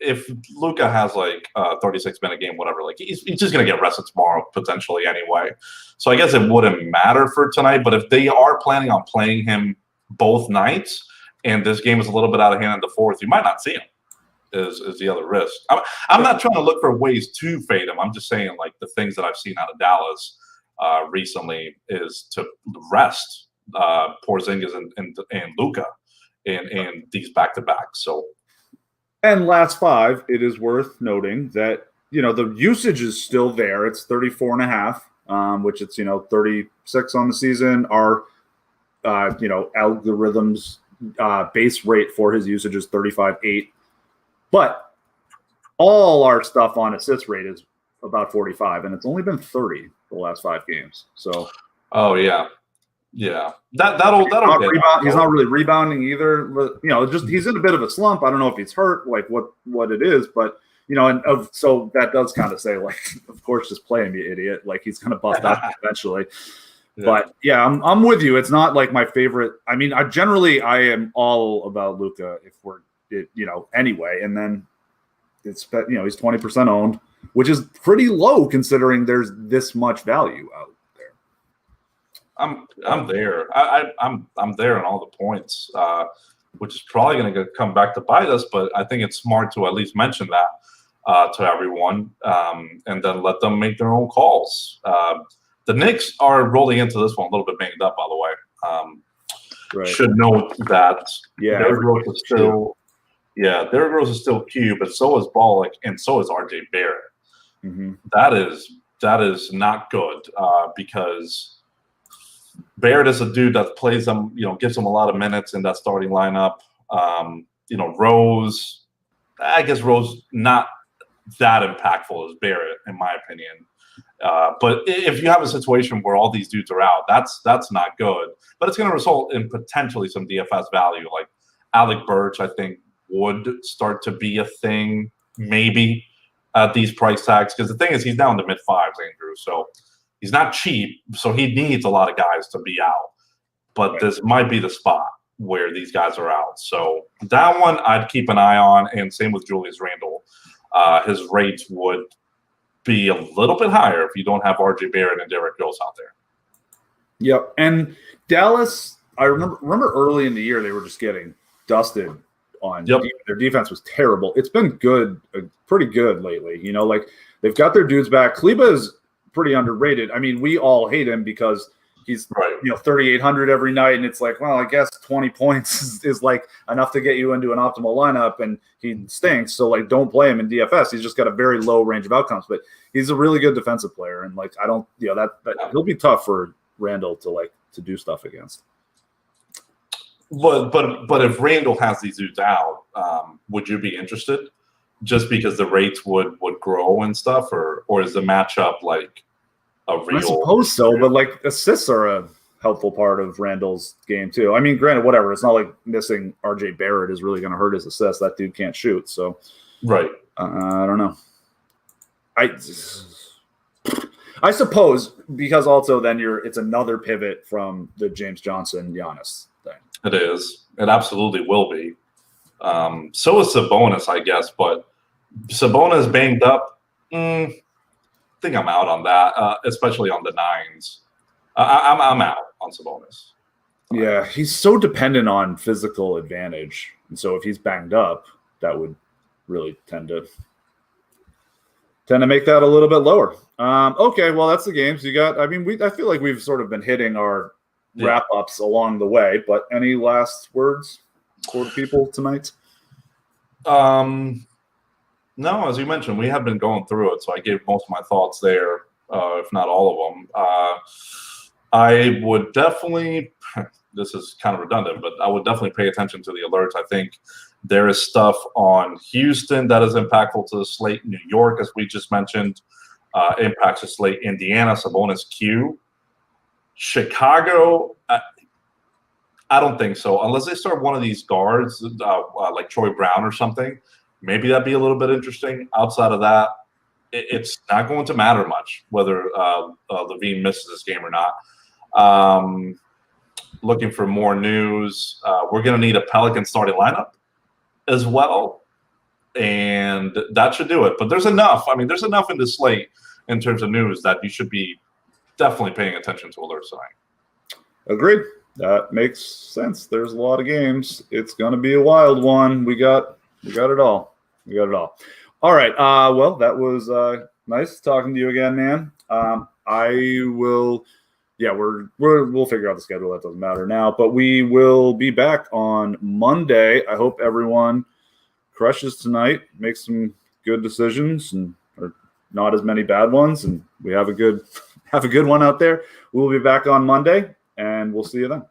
if Luka has a 36-minute game, whatever, he's just going to get rested tomorrow potentially anyway. So I guess it wouldn't matter for tonight. But if they are planning on playing him both nights, and this game is a little bit out of hand in the fourth, you might not see him. Is the other risk. I'm not trying to look for ways to fade him. I'm just saying the things that I've seen out of Dallas recently is to rest Porzingis and Luka. And these back-to-backs. And last five, it is worth noting that, the usage is still there. It's 34.5, which it's, 36 on the season. Our, algorithms base rate for his usage is 35.8. But all our stuff on assist rate is about 45, and it's only been 30 the last 5 games. So, oh, yeah. Yeah, that'll he's not really rebounding either. But he's in a bit of a slump. I don't know if he's hurt, what it is, but so that does kind of say of course, just play him, you idiot. He's gonna bust out eventually. Yeah. But yeah, I'm with you. It's not my favorite. I mean, I am all about Luka if we're anyway, and then it's he's 20% owned, which is pretty low considering there's this much value out. I'm there. I'm there on all the points, which is probably going to come back to bite us. But I think it's smart to at least mention that to everyone, and then let them make their own calls. The Knicks are rolling into this one a little bit banged up, by the way. should know that Derrick Rose is still Derrick Rose is still Q, but so is Bollock and so is RJ Barrett. Mm-hmm. That is not good because Barrett is a dude that plays them, gives them a lot of minutes in that starting lineup. Rose, I guess Rose not that impactful as Barrett, in my opinion. But if you have a situation where all these dudes are out, that's not good. But it's going to result in potentially some DFS value. Like Alec Burks, I think, would start to be a thing maybe at these price tags. Because the thing is, he's down to mid-fives, Andrew. So he's not cheap. So he needs a lot of guys to be out. But this might be the spot where these guys are out. So that one I'd keep an eye on. And same with Julius Randle. His rates would be a little bit higher if you don't have RJ Barrett and Derrick Rose out there. Yep. And Dallas, I remember early in the year they were just getting dusted on their defense was terrible. It's been good, pretty good lately. Like they've got their dudes back. Kleba is pretty underrated. I mean, we all hate him because he's 3,800 every night, and it's like, well, I guess 20 points is like enough to get you into an optimal lineup, and he stinks. So like, don't play him in DFS. He's just got a very low range of outcomes, but he's a really good defensive player, and like I don't, that he'll be tough for Randall to do stuff against. But if Randall has these dudes out, would you be interested? Just because the rates would grow and stuff, or is the matchup like a real? I suppose so, but like assists are a helpful part of Randall's game too. I mean, granted, whatever. It's not like missing RJ Barrett is really going to hurt his assists. That dude can't shoot, so right. I don't know. I suppose because also then it's another pivot from the James Johnson Giannis thing. It is. It absolutely will be. So is Sabonis, I guess, but Sabonis banged up. I think I'm out on that, especially on the nines. I'm out on Sabonis. Yeah, he's so dependent on physical advantage, and so if he's banged up, that would really tend to make that a little bit lower. Okay, well that's the games you got. I mean, I feel like we've sort of been hitting our wrap ups along the way, but any last words for the people tonight? No, as you mentioned, we have been going through it, so I gave most of my thoughts there, if not all of them. I would definitely, this is kind of redundant, but I would definitely pay attention to the alerts. I think there is stuff on Houston that is impactful to the slate. New York, as we just mentioned, impacts the slate. Indiana, Sabonis Q. Chicago, I don't think so. Unless they start one of these guards, like Troy Brown or something, maybe that'd be a little bit interesting. Outside of that, it's not going to matter much whether Levine misses this game or not. Looking for more news. We're going to need a Pelican starting lineup as well, and that should do it. But there's enough. I mean, there's enough in this slate in terms of news that you should be definitely paying attention to alerts tonight. Agreed. That makes sense. There's a lot of games. It's going to be a wild one. We got it all. We got it all. All right. Well, that was nice talking to you again, man. I will. Yeah, we'll figure out the schedule. That doesn't matter now. But we will be back on Monday. I hope everyone crushes tonight, makes some good decisions, or not as many bad ones, and we have a good one out there. We'll be back on Monday, and we'll see you then.